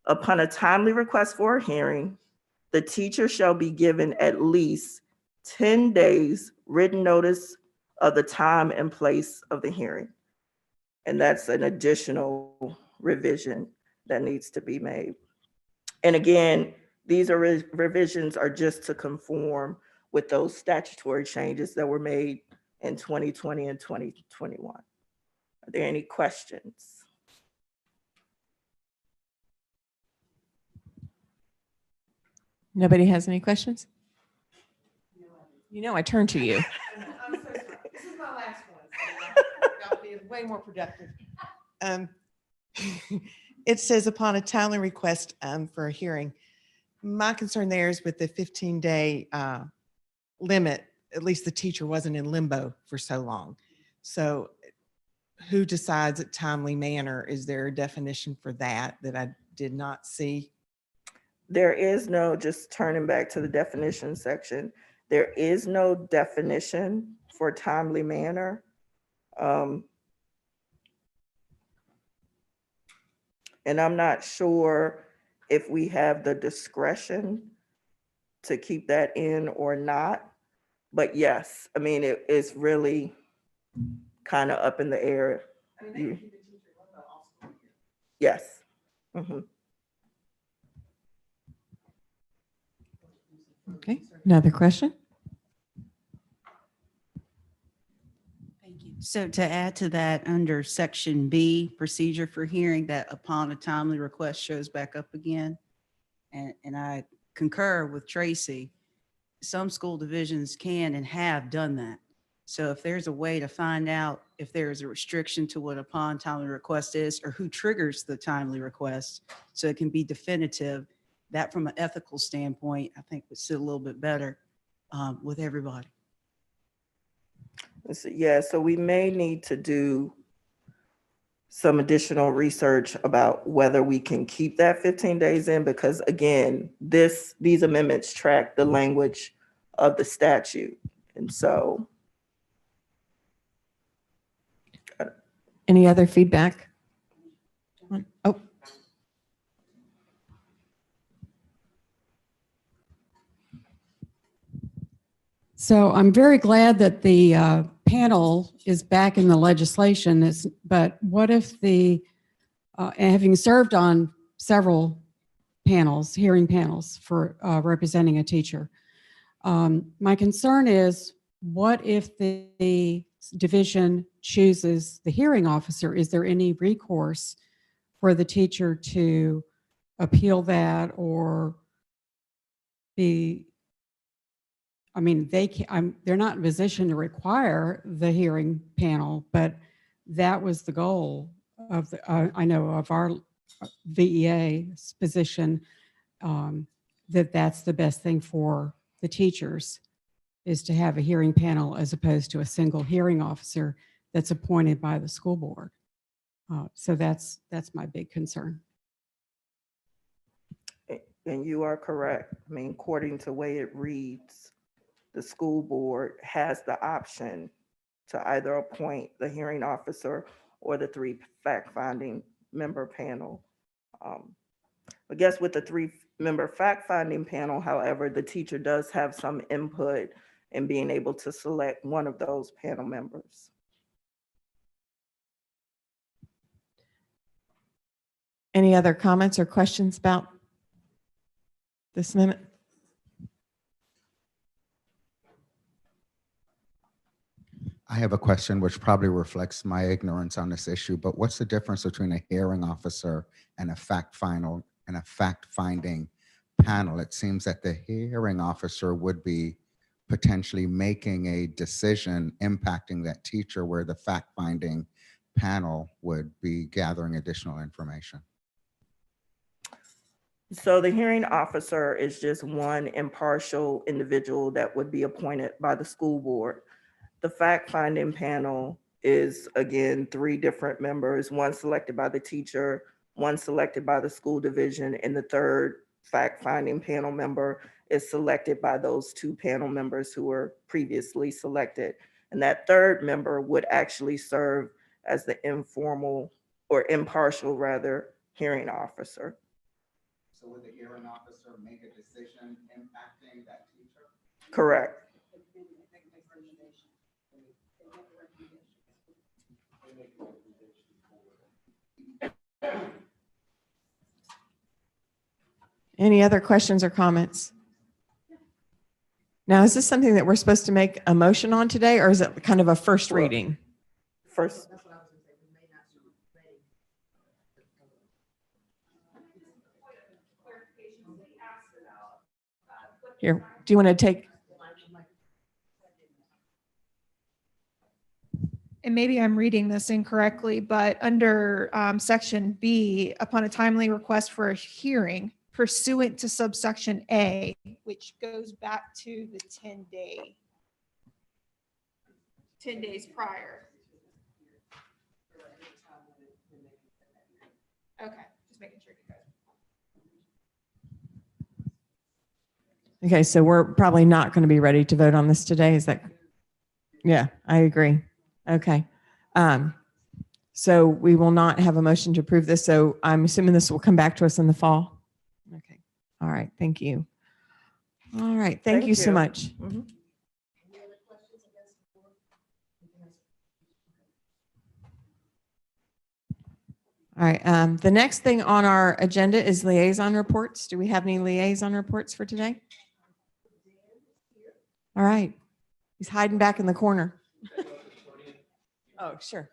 upon a timely request for a hearing, the teacher shall be given at least 10 days written notice of the time and place of the hearing. And that's an additional revision that needs to be made. And again, these are revisions are just to conform with those statutory changes that were made in 2020 and 2021. Are there any questions? Nobody has any questions? You know, I turn to you. I'm so sorry. This is my last one. So I'll be way more productive. It says upon a timely request for a hearing. My concern there is with the 15-day limit, at least the teacher wasn't in limbo for so long. So who decides a timely manner? Is there a definition for that I did not see? There is no, just turning back to the definition section, there is no definition for timely manner. And I'm not sure if we have the discretion to keep that in or not. But yes, I mean, it's really kind of up in the air. Yes. Mm-hmm. Okay, another question? So to add to that, under section B, procedure for hearing, that upon a timely request shows back up again. And I concur with Tracy. Some school divisions can and have done that. So if there's a way to find out if there's a restriction to what upon timely request is, or who triggers the timely request, so it can be definitive, that from an ethical standpoint, I think would sit a little bit better with everybody. Yeah, so we may need to do some additional research about whether we can keep that 15 days in, because again, these amendments track the language of the statute. And so. Any other feedback? Oh. So I'm very glad that the panel is back in the legislation. But what if having served on several panels, hearing panels for representing a teacher, my concern is, what if the division chooses the hearing officer? Is there any recourse for the teacher to appeal that, or they're not in a position to require the hearing panel, but that was the goal of I know of our VEA's position, that that's the best thing for the teachers, is to have a hearing panel as opposed to a single hearing officer that's appointed by the school board. So that's my big concern. And you are correct. I mean, according to the way it reads, the school board has the option to either appoint the hearing officer or the 3 fact-finding member panel. I guess with the 3-member fact-finding panel, however, the teacher does have some input in being able to select one of those panel members. Any other comments or questions about this amendment? I have a question which probably reflects my ignorance on this issue, but what's the difference between a hearing officer and a fact-finding panel? It seems that the hearing officer would be potentially making a decision impacting that teacher, where the fact-finding panel would be gathering additional information. So the hearing officer is just one impartial individual that would be appointed by the school board. The fact-finding panel is, again, 3 different members, one selected by the teacher, one selected by the school division, and the 3rd fact-finding panel member is selected by those 2 panel members who were previously selected. And that 3rd member would actually serve as the informal or impartial, rather, hearing officer. So would the hearing officer make a decision impacting that teacher? Correct. Any other questions or comments? Now, is this something that we're supposed to make a motion on today, or is it kind of a first reading? First. Here, do you want to take? And maybe I'm reading this incorrectly, but under section B, upon a timely request for a hearing pursuant to subsection A, which goes back to the 10 days prior. Okay, just making sure you guys. Okay, so we're probably not going to be ready to vote on this today. Is that? Yeah, I agree. Okay. So we will not have a motion to approve this. So I'm assuming this will come back to us in the fall. Okay. All right. Thank you. All right. Thank you so much. Mhm. All right. The next thing on our agenda is liaison reports. Do we have any liaison reports for today? All right. He's hiding back in the corner. Oh, sure.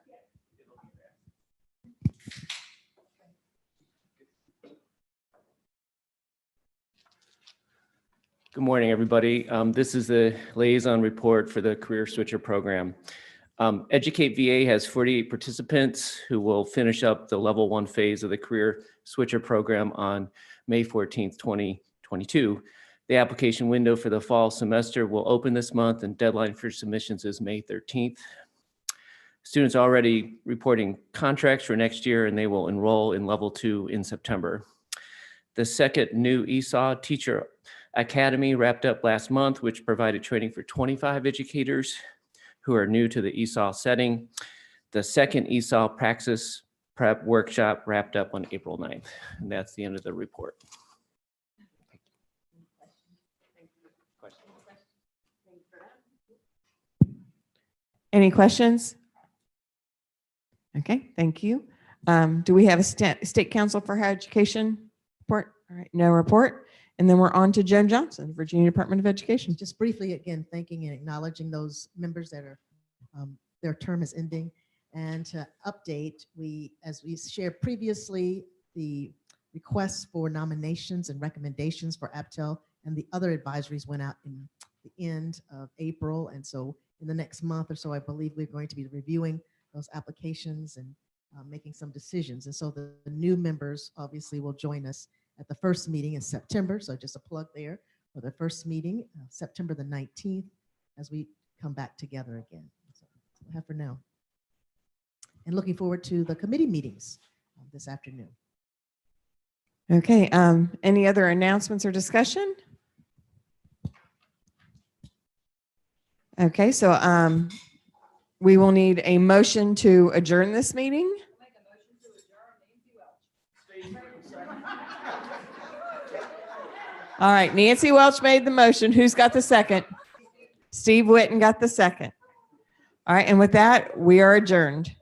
Good morning, everybody. This is the liaison report for the Career Switcher program. Educate VA has 48 participants who will finish up the level 1 phase of the Career Switcher program on May 14th, 2022. The application window for the fall semester will open this month, and deadline for submissions is May 13th. Students are already reporting contracts for next year, and they will enroll in level 2 in September. The second new ESAW Teacher Academy wrapped up last month, which provided training for 25 educators who are new to the ESAW setting. The second ESAW Praxis Prep Workshop wrapped up on April 9th, and that's the end of the report. Any questions? Okay, thank you. Do we have a State Council for Higher Education report? All right, no report. And then we're on to Joan Johnson, Virginia Department of Education. Just briefly, again, thanking and acknowledging those members that are, their term is ending. And to update, as we shared previously, the requests for nominations and recommendations for ABTEL and the other advisories went out in the end of April. And so in the next month or so, I believe we're going to be reviewing those applications and making some decisions. And so the new members obviously will join us at the first meeting in September. So just a plug there for the first meeting, September the 19th, as we come back together again. So that's what I have for now. And looking forward to the committee meetings this afternoon. Okay, any other announcements or discussion? Okay, so we will need a motion to adjourn this meeting. All right, Nancy Welch made the motion. Who's got the second? Steve Whitten got the second. All right, and with that, we are adjourned.